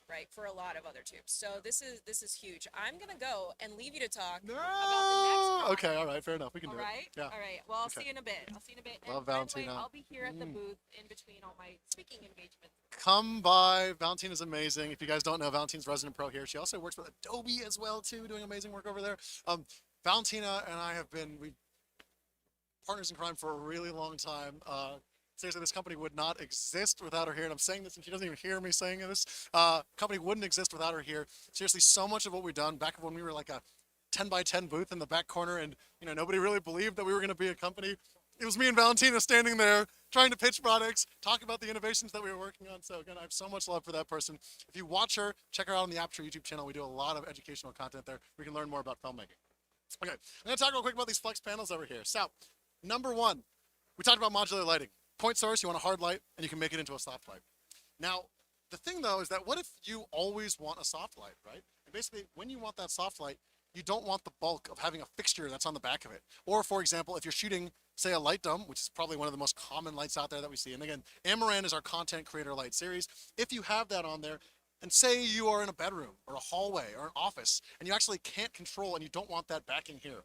right, for a lot of other tubes. So this is huge. I'm gonna go and leave you to talk about the next product. Okay, all right, fair enough. We can All do right. it. Yeah. All right. Well, I'll Okay. see you in a bit. I'll see you in a bit. Love And by the way, Valentina. I'll be here at the booth in between all my speaking engagements. Come by. Valentina's amazing. If you guys don't know, Valentina's resident pro here. She also works with Adobe as well too, doing amazing work over there. Valentina and I have been partners in crime for a really long time. Seriously, this company would not exist without her here, and I'm saying this and she doesn't even hear me saying this. Company wouldn't exist without her here. Seriously, so much of what we've done back when we were like a 10 by 10 booth in the back corner and nobody really believed that we were going to be a company. It was me and Valentina standing there trying to pitch products, talk about the innovations that we were working on. So again, I have so much love for that person. If you watch her, check her out on the Aperture YouTube channel. We do a lot of educational content there. We can learn more about filmmaking. Okay, I'm going to talk real quick about these flex panels over here. So, number one, we talked about modular lighting. Point source, you want a hard light, and you can make it into a soft light. Now, the thing though is that what if you always want a soft light, right? And basically, when you want that soft light, you don't want the bulk of having a fixture that's on the back of it. Or for example, if you're shooting, say, a light dome, which is probably one of the most common lights out there that we see. And again, Amaran is our content creator light series. If you have that on there, and say you are in a bedroom or a hallway or an office, and you actually can't control and you don't want that backing here,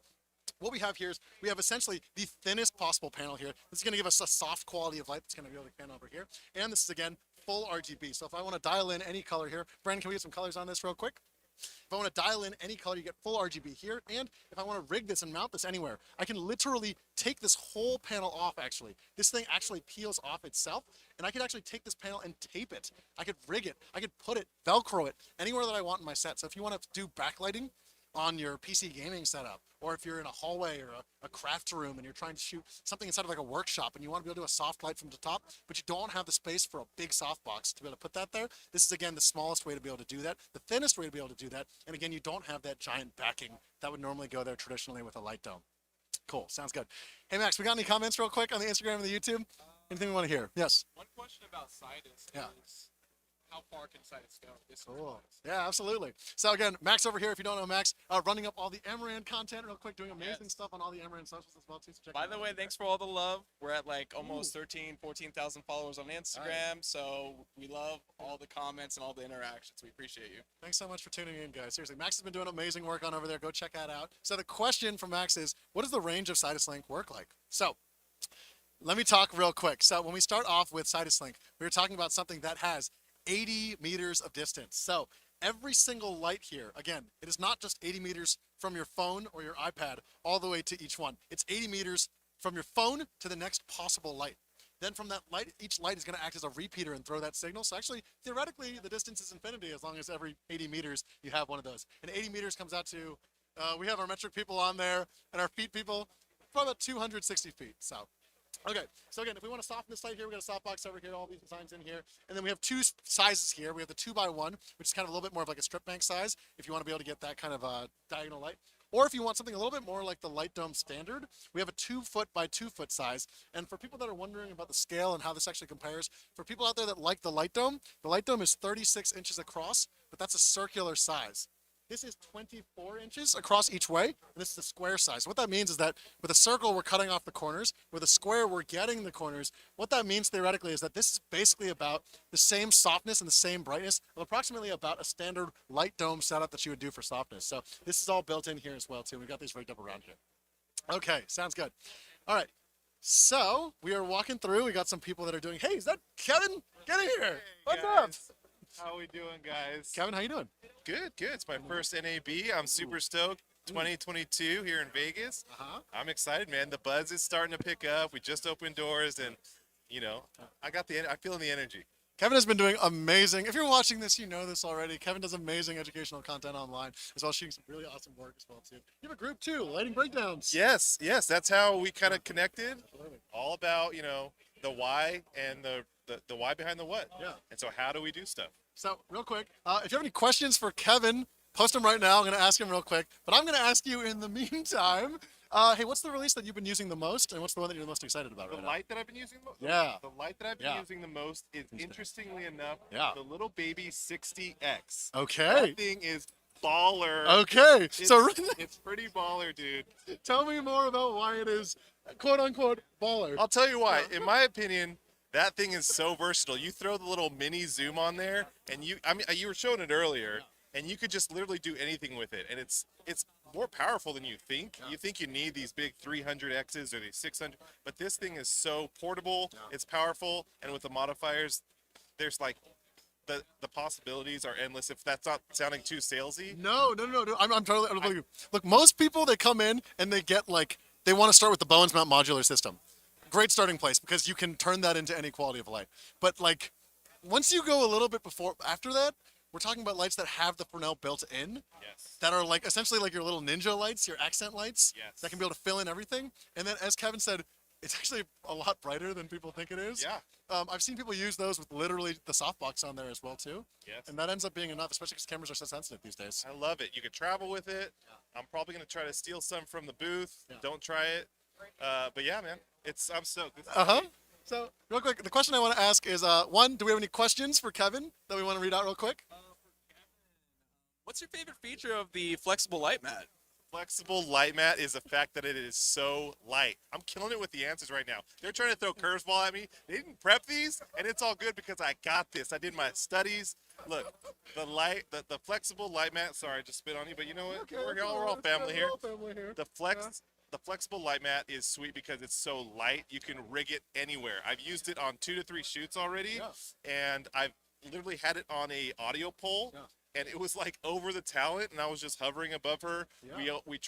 what we have here is we have essentially the thinnest possible panel here. This is going to give us a soft quality of light that's going to be able to pan over here. And this is, again, full RGB. So if I want to dial in any color here, Brandon, can we get some colors on this real quick? If I want to dial in any color, you get full RGB here. And if I want to rig this and mount this anywhere, I can literally take this whole panel off, actually. This thing actually peels off itself. And I could actually take this panel and tape it. I could rig it. I could put it, Velcro it, anywhere that I want in my set. So if you want to do backlighting on your PC gaming setup, or if you're in a hallway or a craft room and you're trying to shoot something inside of like a workshop and you want to be able to do a soft light from the top, but you don't have the space for a big softbox to be able to put that there, this is, again, the smallest way to be able to do that, the thinnest way to be able to do that, and again, you don't have that giant backing that would normally go there traditionally with a light dome. Cool, sounds good. Hey, Max, we got any comments real quick on the Instagram and the YouTube? Anything we want to hear? Yes? One question about Cytus is how far can Cytus go? Cool. Yeah, absolutely. So again, Max over here, if you don't know Max, running up all the Amaran content real quick, doing amazing stuff on all the Amaran socials as well too. So check By it the out. way, thanks for all the love. We're at like almost 14,000 followers on Instagram. So we love all the comments and all the interactions. We appreciate you. Thanks so much for tuning in, guys. Seriously, Max has been doing amazing work on over there. Go check that out. So the question from Max is, what does the range of Cytus Link work like? So let me talk real quick. So when we start off with Cytus Link, we were talking about something that has 80 meters of distance. So every single light here, again, it is not just 80 meters from your phone or your iPad all the way to each one. It's 80 meters from your phone to the next possible light. Then from that light, each light is going to act as a repeater and throw that signal. So actually, theoretically, the distance is infinity as long as every 80 meters you have one of those. And 80 meters comes out to, we have our metric people on there and our feet people, probably about 260 feet. So okay, so again, if we want to soften this light here, we got a softbox over here, all these designs in here. And then we have two sizes here. We have the 2x1, which is kind of a little bit more of like a strip bank size, if you want to be able to get that kind of diagonal light. Or if you want something a little bit more like the Light Dome standard, we have a 2 foot by 2 foot size. And for people that are wondering about the scale and how this actually compares, for people out there that like the Light Dome is 36 inches across, but that's a circular size. This is 24 inches across each way, and this is a square size. What that means is that with a circle, we're cutting off the corners. With a square, we're getting the corners. What that means theoretically is that this is basically about the same softness and the same brightness of approximately about a standard light dome setup that you would do for softness. So this is all built in here as well, too. We've got these rigged up around here. Okay, sounds good. All right, so we are walking through. We got some people that are doing, hey, is that Kevin? Get in here. What's up? How we doing, guys? Kevin, how you doing? Good, good. It's my first NAB. I'm super stoked. 2022 here in Vegas. I'm excited, man. The buzz is starting to pick up. We just opened doors, and you know, I'm feeling the energy. Kevin has been doing amazing. If you're watching this, you know this already. Kevin does amazing educational content online, as well as shooting some really awesome work as well too. You have a group too, Lighting Breakdowns. Yes, yes. That's how we kind of connected. All about, you know, the why and the why behind the what. Yeah. And so how do we do stuff? So real quick, if you have any questions for Kevin, post them right now. I'm going to ask him real quick, but I'm going to ask you in the meantime. Hey, what's the release that you've been using the most, and what's the one that you're the most excited about The right light that I've been using the most? Yeah. The light that I've been using the most is, interestingly enough, Yeah. the little baby 60X. now? Okay. That thing is baller. Okay. It's, So it's pretty baller, dude. tell me more about why it is quote unquote baller. I'll tell you why. In my opinion, that thing is so versatile. You throw the little mini zoom on there, and you were showing it earlier, and you could just literally do anything with it. And it's more powerful than you think. You think you need these big 300Xs or these 600, but this thing is so portable. It's powerful, and with the modifiers, there's like the possibilities are endless. If that's not sounding too salesy. No. I'm totally. I don't believe you. Look, most people they come in and they get like they want to start with the Bowens Mount modular system. Great starting place because you can turn that into any quality of light. But like, once you go a little bit after that, we're talking about lights that have the Fresnel built in. Yes. That are like essentially like your little ninja lights, your accent lights. Yes. That can be able to fill in everything. And then, as Kevin said, it's actually a lot brighter than people think it is. Yeah. I've seen people use those with literally the softbox on there as well too. Yes. And that ends up being enough, especially because cameras are so sensitive these days. I love it. You can travel with it. I'm probably gonna try to steal some from the booth. Yeah. Don't try it. But yeah, man, I'm stoked. This is great. So real quick, the question I want to ask is, one, do we have any questions for Kevin that we want to read out real quick? What's your favorite feature of the flexible light mat? Flexible light mat is the fact that it is so light. I'm killing it with the answers right now. They're trying to throw curveball at me. They didn't prep these, and it's all good because I got this. I did my studies. Look, the flexible light mat. Sorry, I just spit on you, but you know what? Okay, we're all family here. We're all family here. The flexible light mat is sweet because it's so light. You can rig it anywhere. I've used it on 2 to 3 shoots already, and I've literally had it on a audio pole. Yeah. And it was like over the talent, and I was just hovering above her. Yeah. We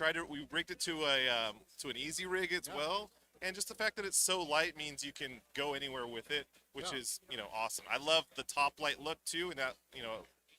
rigged it to an easy rig as well, and just the fact that it's so light means you can go anywhere with it, which is awesome. I love the top light look too, and that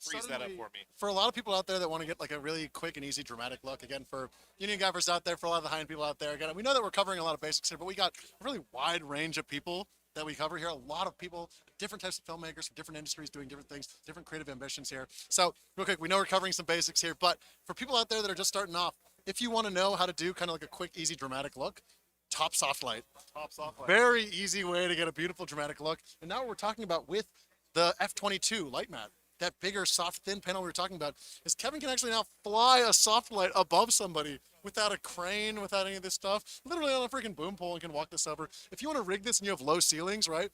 frees that up Suddenly, for me. For a lot of people out there that want to get like a really quick and easy dramatic look, again, for union gaffers out there, for a lot of the high-end people out there, again, we know that we're covering a lot of basics here, but we got a really wide range of people that we cover here. A lot of people, different types of filmmakers from different industries doing different things, different creative ambitions here. So real quick, we know we're covering some basics here, but for people out there that are just starting off, if you want to know how to do kind of like a quick, easy, dramatic look, top soft light. Top soft light. Very easy way to get a beautiful dramatic look. And now what we're talking about with the F22 light mat, that bigger, soft, thin panel we were talking about, is Kevin can actually now fly a soft light above somebody without a crane, without any of this stuff, literally on a freaking boom pole, and can walk this over. If you want to rig this and you have low ceilings, right?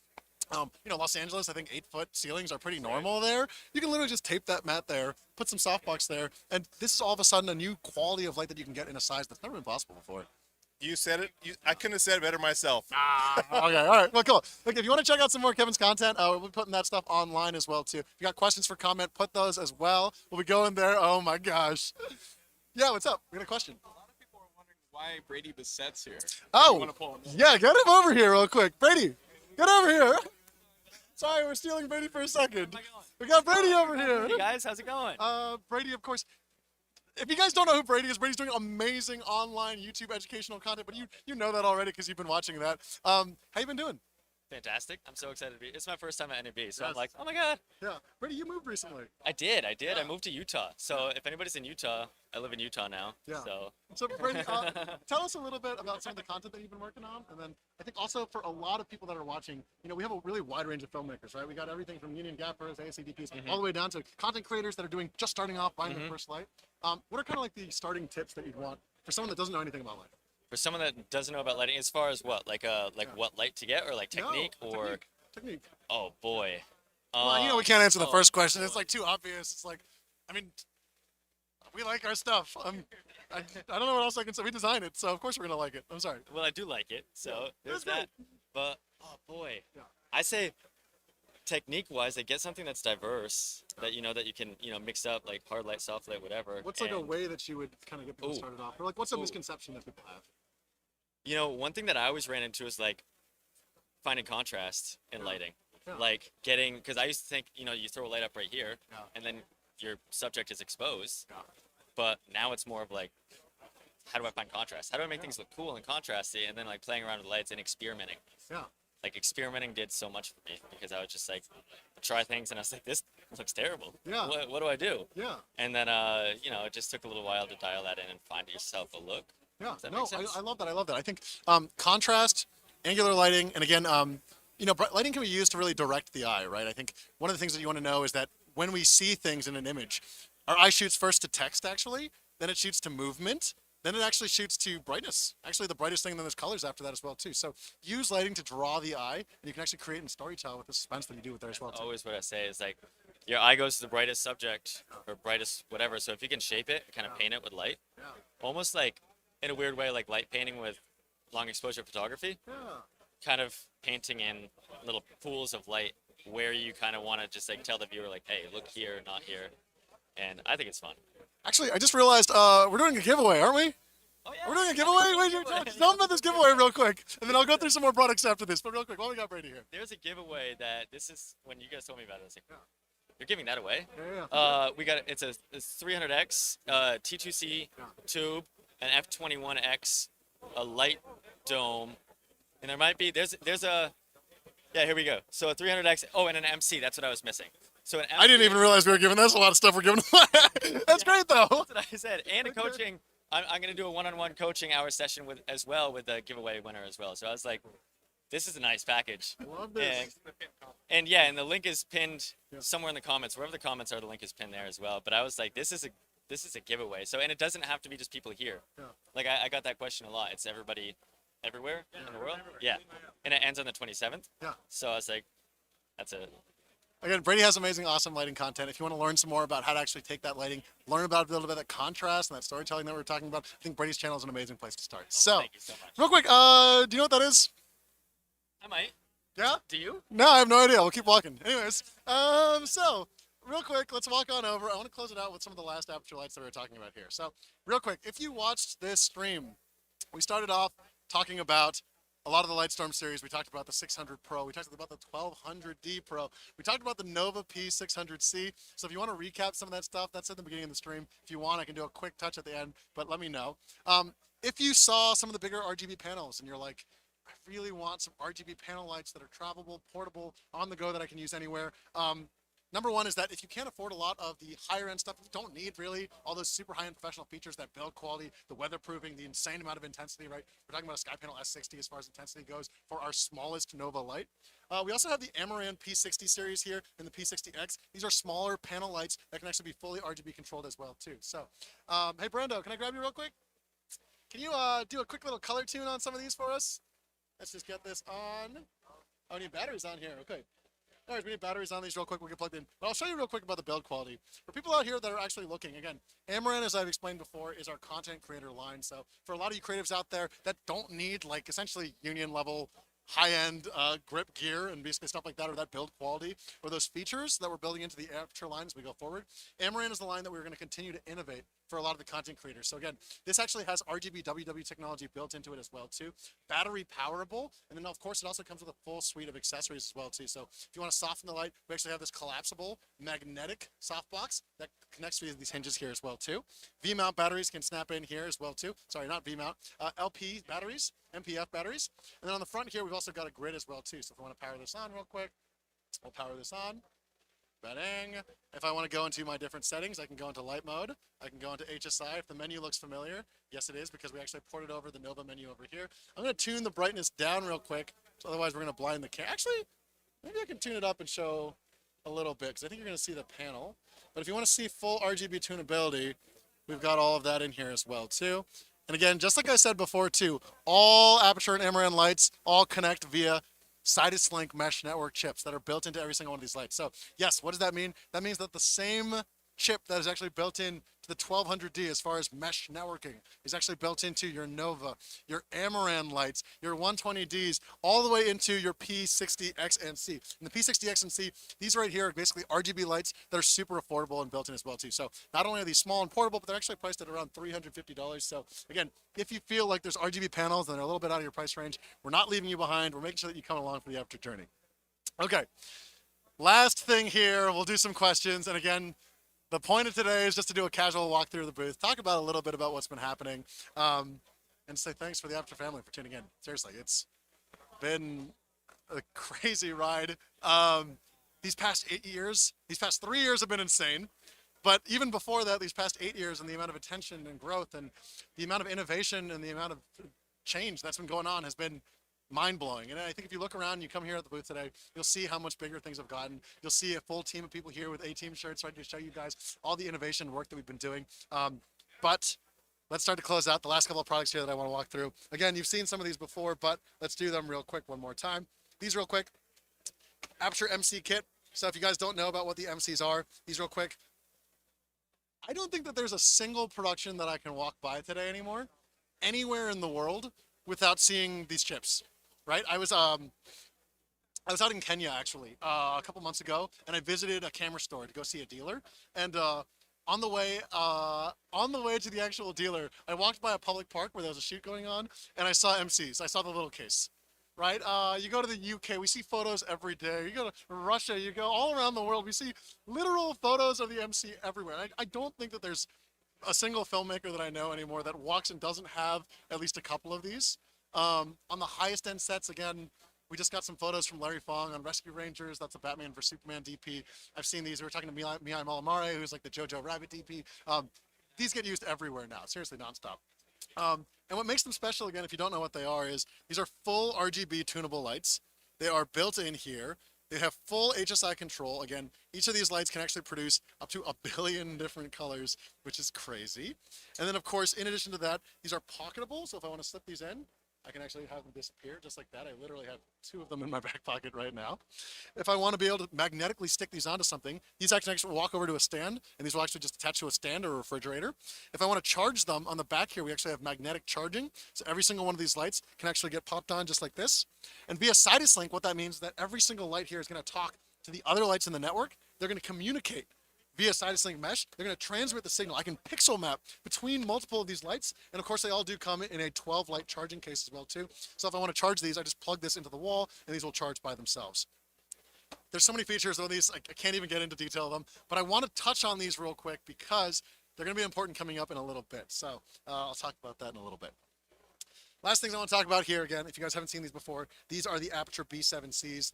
Los Angeles, I think 8-foot ceilings are pretty normal there. You can literally just tape that mat there, put some softbox there, and this is all of a sudden a new quality of light that you can get in a size that's never been possible before. You said it. I couldn't have said it better myself. Okay, all right, well, cool. Look, if you want to check out some more Kevin's content, we'll be putting that stuff online as well, too. If you got questions for comment, put those as well. We'll be going there. Oh, my gosh. Yeah, what's up? We got a question. A lot of people are wondering why Brady Bissette's here. Oh, You wanna pull him in? yeah, get him over here real quick. Brady, get over here. Sorry, we're stealing Brady for a second. We got Brady over here. Hey guys, how's it going? Brady, of course. If you guys don't know who Brady is, Brady's doing amazing online YouTube educational content, but you know that already because you've been watching that. How you been doing? Fantastic. I'm so excited to be. It's my first time at NAB, so Yes. I'm like, oh my god. Yeah, Brady, you moved recently. I did. I moved to Utah. So if anybody's in Utah, I live in Utah now. Yeah. So So Brady, tell us a little bit about some of the content that you've been working on, and then I think also for a lot of people that are watching, we have a really wide range of filmmakers, right? We got everything from union gaffers, ASCDPs, all the way down to content creators that are doing just starting off, buying their first light. What are kind of like the starting tips that you'd want for someone that doesn't know anything about light? for someone that doesn't know about lighting, as far as what, like what light to get, or like technique, No, or technique. oh boy. Well, we can't answer the oh, first question. It's like too obvious. It's like, I mean, we like our stuff. I don't know what else I can say. We designed it, so of course we're gonna like it. I'm sorry. Well, I do like it, so there's That's great. that. But oh boy, Yeah. I say technique-wise, they get something that's diverse that that you can mix up like hard light, soft light, whatever. What's like a and, way that you would kind of get people Ooh. started off? Or like, what's a Ooh. misconception that people have? One thing that I always ran into is like finding contrast in lighting. Yeah. Like getting, because I used to think, you throw a light up right here, Yeah. and then your subject is exposed. Yeah. But now it's more of like, how do I find contrast? How do I make things look cool and contrasty? And then like playing around with lights and experimenting. Yeah. Like experimenting did so much for me because I was just like, try things and I was like, this looks terrible. Yeah. What do I do? Yeah. And then, it just took a little while to dial that in and find yourself a look. Yeah, Does that no, make sense? I love that. I love that. I think contrast, angular lighting, and again, lighting can be used to really direct the eye, right? I think one of the things that you want to know is that when we see things in an image, our eye shoots first to text, actually, then it shoots to movement, then it actually shoots to brightness. Actually, the brightest thing, and then there's colors after that as well, too. So use lighting to draw the eye, and you can actually create and storytell with the suspense that you do with there as well, too. Always what I say is like, your eye goes to the brightest subject or brightest whatever. So if you can shape it, kind of paint it with light, Yeah. almost like in a weird way, like light painting with long exposure photography, Yeah. kind of painting in little pools of light where you kind of want to just like tell the viewer like, hey, look here, not here. And I think it's fun. Actually, I just realized we're doing a giveaway, aren't we? Oh yeah. We're doing a giveaway? Wait, tell them about this giveaway real quick, and then I'll go through some more products after this. But real quick, what we got Brady here? There's a giveaway that this is when you guys told me about it. I was like, you're giving that away? Yeah. We got it's a 300x T2C tube, an F21X, a light dome, and there might be there's a here we go. So a 300x. Oh, and an MC. That's what I was missing. So an MC, I didn't even realize we were giving this. A lot of stuff we're giving away. That's great, though. That's what I said. And a coaching. I'm going to do a one-on-one coaching hour session with as well with the giveaway winner as well. So I was like, this is a nice package. Love this. And the link is pinned somewhere in the comments. Wherever the comments are, the link is pinned there as well. But I was like, this is a giveaway. So, and it doesn't have to be just people here. Yeah. Like I got that question a lot. It's everybody everywhere in the world. Yeah. And it ends on the 27th. Yeah. So I was like, that's it. Again, Brady has amazing, awesome lighting content. If you want to learn some more about how to actually take that lighting, learn about a little bit of that contrast and that storytelling that we were talking about, I think Brady's channel is an amazing place to start. So, Thank you so much. real quick, do you know what that is? I might. Yeah? Do you? No, I have no idea. We'll keep walking. Anyways, so real quick, let's walk on over. I want to close it out with some of the last aperture lights that we were talking about here. So, real quick, if you watched this stream, we started off talking about a lot of the Lightstorm series. We talked about the 600 Pro. We talked about the 1200D Pro. We talked about the Nova P600c. So if you want to recap some of that stuff, that's at the beginning of the stream. If you want, I can do a quick touch at the end, but let me know. If you saw some of the bigger RGB panels and you're like, I really want some RGB panel lights that are travelable, portable, on the go that I can use anywhere. Number one is that if you can't afford a lot of the higher end stuff, you don't need really all those super high end professional features, that build quality, the weatherproofing, the insane amount of intensity, right? We're talking about a SkyPanel S60 as far as intensity goes for our smallest Nova light. We also have the Amaran P60 series here and the P60X. These are smaller panel lights that can actually be fully RGB controlled as well too. So, hey Brando, can I grab you real quick? Can you do a quick little color tune on some of these for us? Let's just get this on. Oh, we need batteries on here. Okay. All right, we need batteries on these real quick. We'll get plugged in. But I'll show you real quick about the build quality. For people out here that are actually looking, again, Amaran, as I've explained before, is our content creator line. So for a lot of you creatives out there that don't need, like, essentially union level high-end grip gear and basically stuff like that, or that build quality, or those features that we're building into the Aperture line as we go forward, Amaran is the line that we're going to continue to innovate for a lot of the content creators. So again, this actually has RGB WW technology built into it as well too. Battery powerable, and then of course it also comes with a full suite of accessories as well too. So if you want to soften the light, we actually have this collapsible magnetic softbox that connects to these hinges here as well too. V-mount batteries can snap in here as well too. Sorry, not V-mount, LP batteries, MPF batteries. And then on the front here, we've also got a grid as well too. So if I want to power this on real quick, we'll power this on. Bang. If I want to go into my different settings, I can go into light mode. I can go into HSI if the menu looks familiar. Yes, it is, because we actually ported over the Nova menu over here. I'm going to tune the brightness down real quick, so otherwise we're going to blind the camera. Actually, maybe I can tune it up and show a little bit, because I think you're going to see the panel. But if you want to see full RGB tunability, we've got all of that in here as well too. And again, just like I said before too, all Aperture and Amaran lights all connect via Cytus Link mesh network chips that are built into every single one of these lights. So yes, what does that mean? That means that the same chip that is actually built in to the 1200D as far as mesh networking is actually built into your Nova, your Amaran lights, your 120Ds, all the way into your P60X and C. And the P60X and C, these right here are basically RGB lights that are super affordable and built in as well too. So not only are these small and portable, but they're actually priced at around $350. So again, if you feel like there's RGB panels and they're a little bit out of your price range, we're not leaving you behind. We're making sure that you come along for the Aperture journey. Okay, last thing here, we'll do some questions. And again, the point of today is just to do a casual walkthrough of the booth, talk about a little bit about what's been happening, and say thanks for the Aperture family for tuning in. Seriously, it's been a crazy ride. These past 3 years have been insane. But even before that, these past 8 years and the amount of attention and growth and the amount of innovation and the amount of change that's been going on has been mind-blowing. And I think if you look around, you come here at the booth today, you'll see how much bigger things have gotten. You'll see a full team of people here with A-team shirts ready to show you guys all the innovation work that we've been doing. But let's start to close out the last couple of products here that I want to walk through. Again, you've seen some of these before, but let's do them real quick one more time. These real quick, Aperture MC Kit. So if you guys don't know about what the MCs are, these real quick. I don't think that there's a single production that I can walk by today anymore, anywhere in the world, without seeing these chips, right? I was out in Kenya actually a couple months ago, and I visited a camera store to go see a dealer. And on the way to the actual dealer, I walked by a public park where there was a shoot going on, and I saw MCs. I saw the little case. Right? You go to the UK, we see photos every day. You go to Russia, you go all around the world, we see literal photos of the MC everywhere. I don't think that there's a single filmmaker that I know anymore that walks and doesn't have at least a couple of these. On the highest end sets, again, we just got some photos from Larry Fong on Rescue Rangers. That's a Batman vs Superman DP. I've seen these. We were talking to Mihai Malamare, who's like the Jojo Rabbit DP. These get used everywhere now, seriously, nonstop. And what makes them special, again, if you don't know what they are, is these are full RGB tunable lights. They are built in here. They have full HSI control. Again, each of these lights can actually produce up to 1 billion different colors, which is crazy. And then, of course, in addition to that, these are pocketable. So if I want to slip these in, I can actually have them disappear just like that. I literally have 2 of them in my back pocket right now. If I want to be able to magnetically stick these onto something, these I can actually walk over to a stand, and these will actually just attach to a stand or a refrigerator. If I want to charge them, on the back here, we actually have magnetic charging. So every single one of these lights can actually get popped on just like this. And via Cytus link, what that means is that every single light here is going to talk to the other lights in the network. They're going to communicate via Cytus link mesh. They're going to transmit the signal. I can pixel map between multiple of these lights, and of course they all do come in a 12 light charging case as well too. So if I want to charge these, I just plug this into the wall and these will charge by themselves. There's so many features of these, I can't even get into detail of them, but I want to touch on these real quick because they're going to be important coming up in a little bit. So I'll talk about that in a little bit. Last things I want to talk about here, again, if you guys haven't seen these before, these are the Aputure B7cs.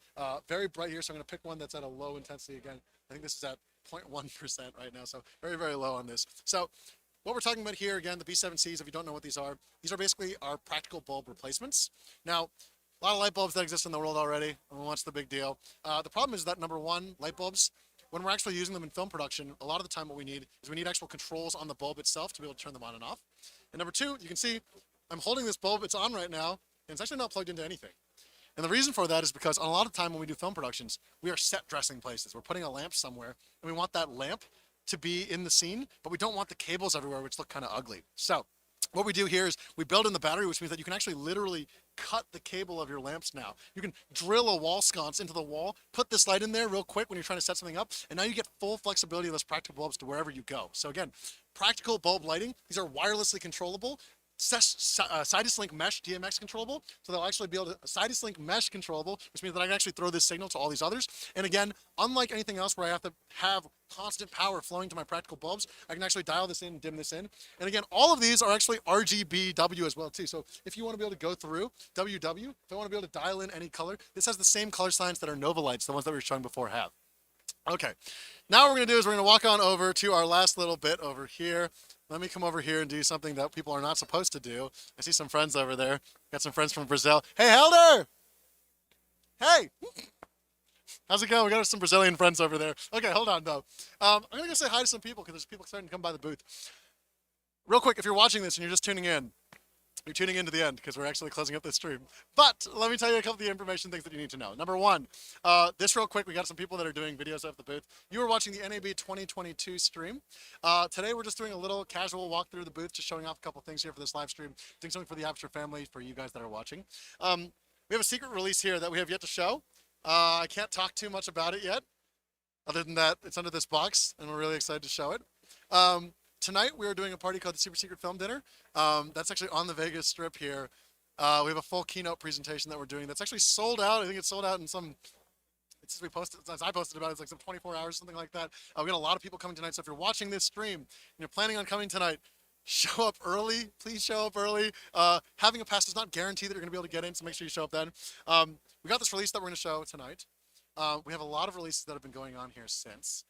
Very bright here, so I'm going to pick one that's at a low intensity again. I think this is at 0.1% right now, so very, very low on this. So what we're talking about here, again, the B7cs, if you don't know what these are basically our practical bulb replacements. Now, a lot of light bulbs that exist in the world already, and what's the big deal? The problem is that, number one, light bulbs, when we're actually using them in film production, a lot of the time what we need is we need actual controls on the bulb itself to be able to turn them on and off. And number two, you can see I'm holding this bulb, it's on right now, and it's actually not plugged into anything. And the reason for that is because on a lot of time when we do film productions, we are set dressing places. We're putting a lamp somewhere, and we want that lamp to be in the scene, but we don't want the cables everywhere, which look kind of ugly. So what we do here is we build in the battery, which means that you can actually literally cut the cable of your lamps now. You can drill a wall sconce into the wall, put this light in there real quick when you're trying to set something up, and now you get full flexibility of those practical bulbs to wherever you go. So again, practical bulb lighting, these are wirelessly controllable. Cytus link mesh DMX controllable, so they'll actually be able to Cytus link mesh controllable, which means that I can actually throw this signal to all these others. And again, unlike anything else where I have to have constant power flowing to my practical bulbs, I can actually dial this in, dim this in. And again, all of these are actually RGBW as well too. So if you want to be able to go through WW, if I want to be able to dial in any color, this has the same color science that our Nova lights, the ones that we were showing before, have. Okay, now what we're going to do is we're going to walk on over to our last little bit over here. Let me come over here and do something that people are not supposed to do. I see some friends over there. Got some friends from Brazil. Hey, Helder! Hey! How's it going? We got some Brazilian friends over there. Okay, hold on, though. I'm going to go say hi to some people because there's people starting to come by the booth. Real quick, if you're watching this and you're just tuning in, you're tuning into the end because we're actually closing up this stream. But let me tell you a couple of the information things that you need to know. Number one, this real quick, we got some people that are doing videos of the booth. You are watching the NAB 2022 stream. Today we're just doing a little casual walk through the booth, just showing off a couple things here for this live stream, doing something for the Aperture family, for you guys that are watching. We have a secret release here that we have yet to show. I can't talk too much about it yet. Other than that, it's under this box, and we're really excited to show it. Tonight, we are doing a party called the Super Secret Film Dinner. That's actually on the Vegas Strip here. We have a full keynote presentation that we're doing that's actually sold out. I think it's sold out in some, since I posted about it, it's like some 24 hours, something like that. We got a lot of people coming tonight, so if you're watching this stream and you're planning on coming tonight, show up early. Please show up early. Having a pass does not guarantee that you're going to be able to get in, so make sure you show up then. We got this release that we're going to show tonight. We have a lot of releases that have been going on here since.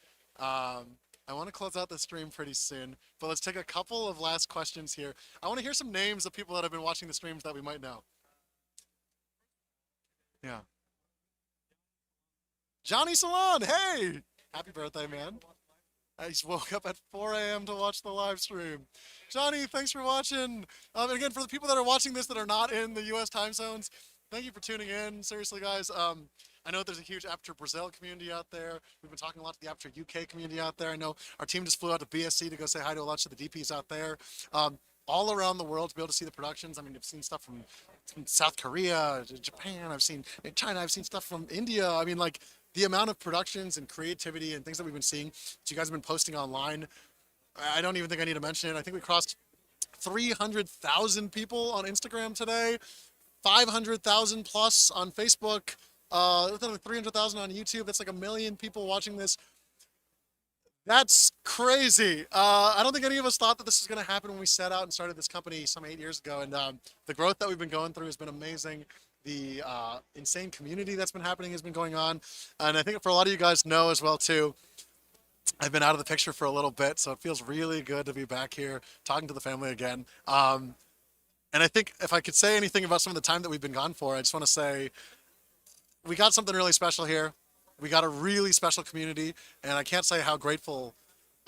I want to close out the stream pretty soon, but let's take a couple of last questions here. I want to hear some names of people that have been watching the streams that we might know. Yeah. Johnny Salon, hey! Happy birthday, man. I just woke up at 4 a.m. to watch the live stream. Johnny, thanks for watching. And again, for the people that are watching this that are not in the U.S. time zones, thank you for tuning in. Seriously, guys. I know there's a huge Aperture Brazil community out there. We've been talking a lot to the Aperture UK community out there. I know our team just flew out to BSC to go say hi to a lot of the DPs out there. All around the world to be able to see the productions. I mean, I've seen stuff from South Korea, Japan. I've seen China. I've seen stuff from India. I mean, like the amount of productions and creativity and things that we've been seeing that you guys have been posting online. I don't even think I need to mention it. I think we crossed 300,000 people on Instagram today, 500,000 plus on Facebook. 300,000 on YouTube. That's like 1 million people watching this. That's crazy. I don't think any of us thought that this was going to happen when we set out and started this company some 8 years ago. And the growth that we've been going through has been amazing. The insane community that's been happening has been going on. And I think for a lot of you guys know as well too, I've been out of the picture for a little bit, so it feels really good to be back here talking to the family again. And I think if I could say anything about some of the time that we've been gone for, I just want to say, we got something really special here. We got a really special community, and I can't say how grateful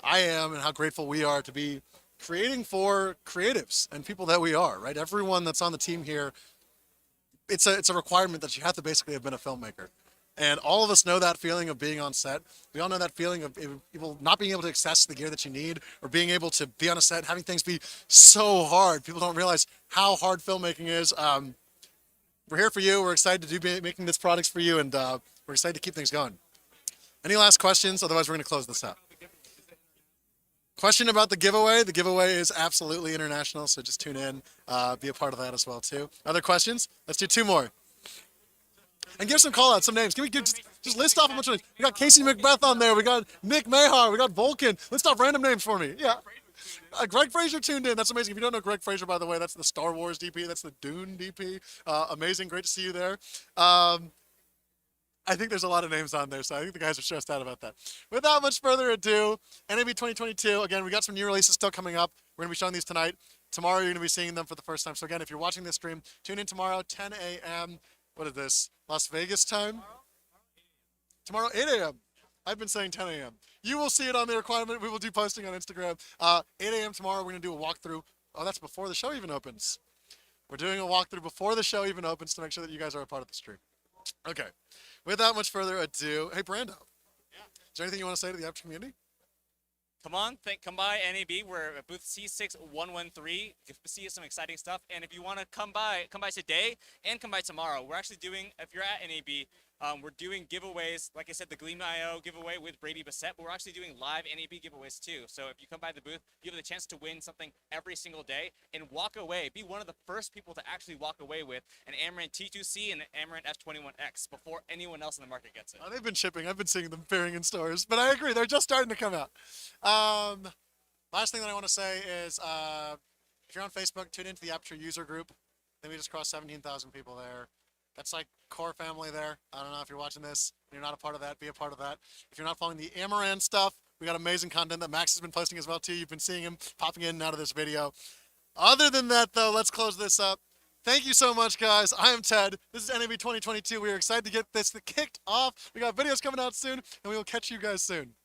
I am and how grateful we are to be creating for creatives and people that we are, right? Everyone that's on the team here, it's a requirement that you have to basically have been a filmmaker. And all of us know that feeling of being on set. We all know that feeling of people not being able to access the gear that you need, or being able to be on a set, having things be so hard. People don't realize how hard filmmaking is. We're here for you. We're excited to be making this product for you, and we're excited to keep things going. Any last questions? Otherwise, we're going to close this out. Question about the giveaway. The giveaway is absolutely international, so just tune in, be a part of that as well, too. Other questions? Let's do 2 more. And give some call-outs, some names. Just list off a bunch of names. We got Casey Macbeth on there. We got Nick Mahar. We got Vulcan. List off random names for me. Yeah. Greg Fraser tuned in. That's amazing. If you don't know Greg Fraser, by the way, that's the Star Wars DP. That's the Dune DP. Amazing. Great to see you there. I think there's a lot of names on there, so I think the guys are stressed out about that. Without much further ado, NAB 2022. Again, we got some new releases still coming up. We're going to be showing these tonight. Tomorrow, you're going to be seeing them for the first time. So again, if you're watching this stream, tune in tomorrow, 10 a.m. What is this? Las Vegas time? Tomorrow, 8 a.m. I've been saying 10 a.m. You will see it on the requirement. We will do posting on Instagram. 8 a.m. tomorrow, we're going to do a walkthrough. Oh, that's before the show even opens. We're doing a walkthrough before the show even opens to make sure that you guys are a part of the stream. Okay. Without much further ado, hey, Brando. Yeah. Is there anything you want to say to the Aperture community? Come by NAB. We're at booth C6113. You can see some exciting stuff. And if you want to come by today and come by tomorrow. We're actually doing, if you're at NAB, we're doing giveaways. Like I said, the Gleam.io giveaway with Brady Bassett, but we're actually doing live NAB giveaways too. So if you come by the booth, you have the chance to win something every single day and walk away. Be one of the first people to actually walk away with an Amaranth T2C and an Amaranth F21X before anyone else in the market gets it. They've been shipping. I've been seeing them appearing in stores, but I agree. They're just starting to come out. Last thing that I want to say is, if you're on Facebook, tune into the Aperture user group. Then we just crossed 17,000 people there. That's like core family there. I don't know if you're watching this and you're not a part of that, be a part of that. If you're not following the Amaranth stuff, we got amazing content that Max has been posting as well too. You've been seeing him popping in and out of this video. Other than that though, let's close this up. Thank you so much, guys. I am Ted. This is NAB 2022. We are excited to get this kicked off. We got videos coming out soon, and we will catch you guys soon.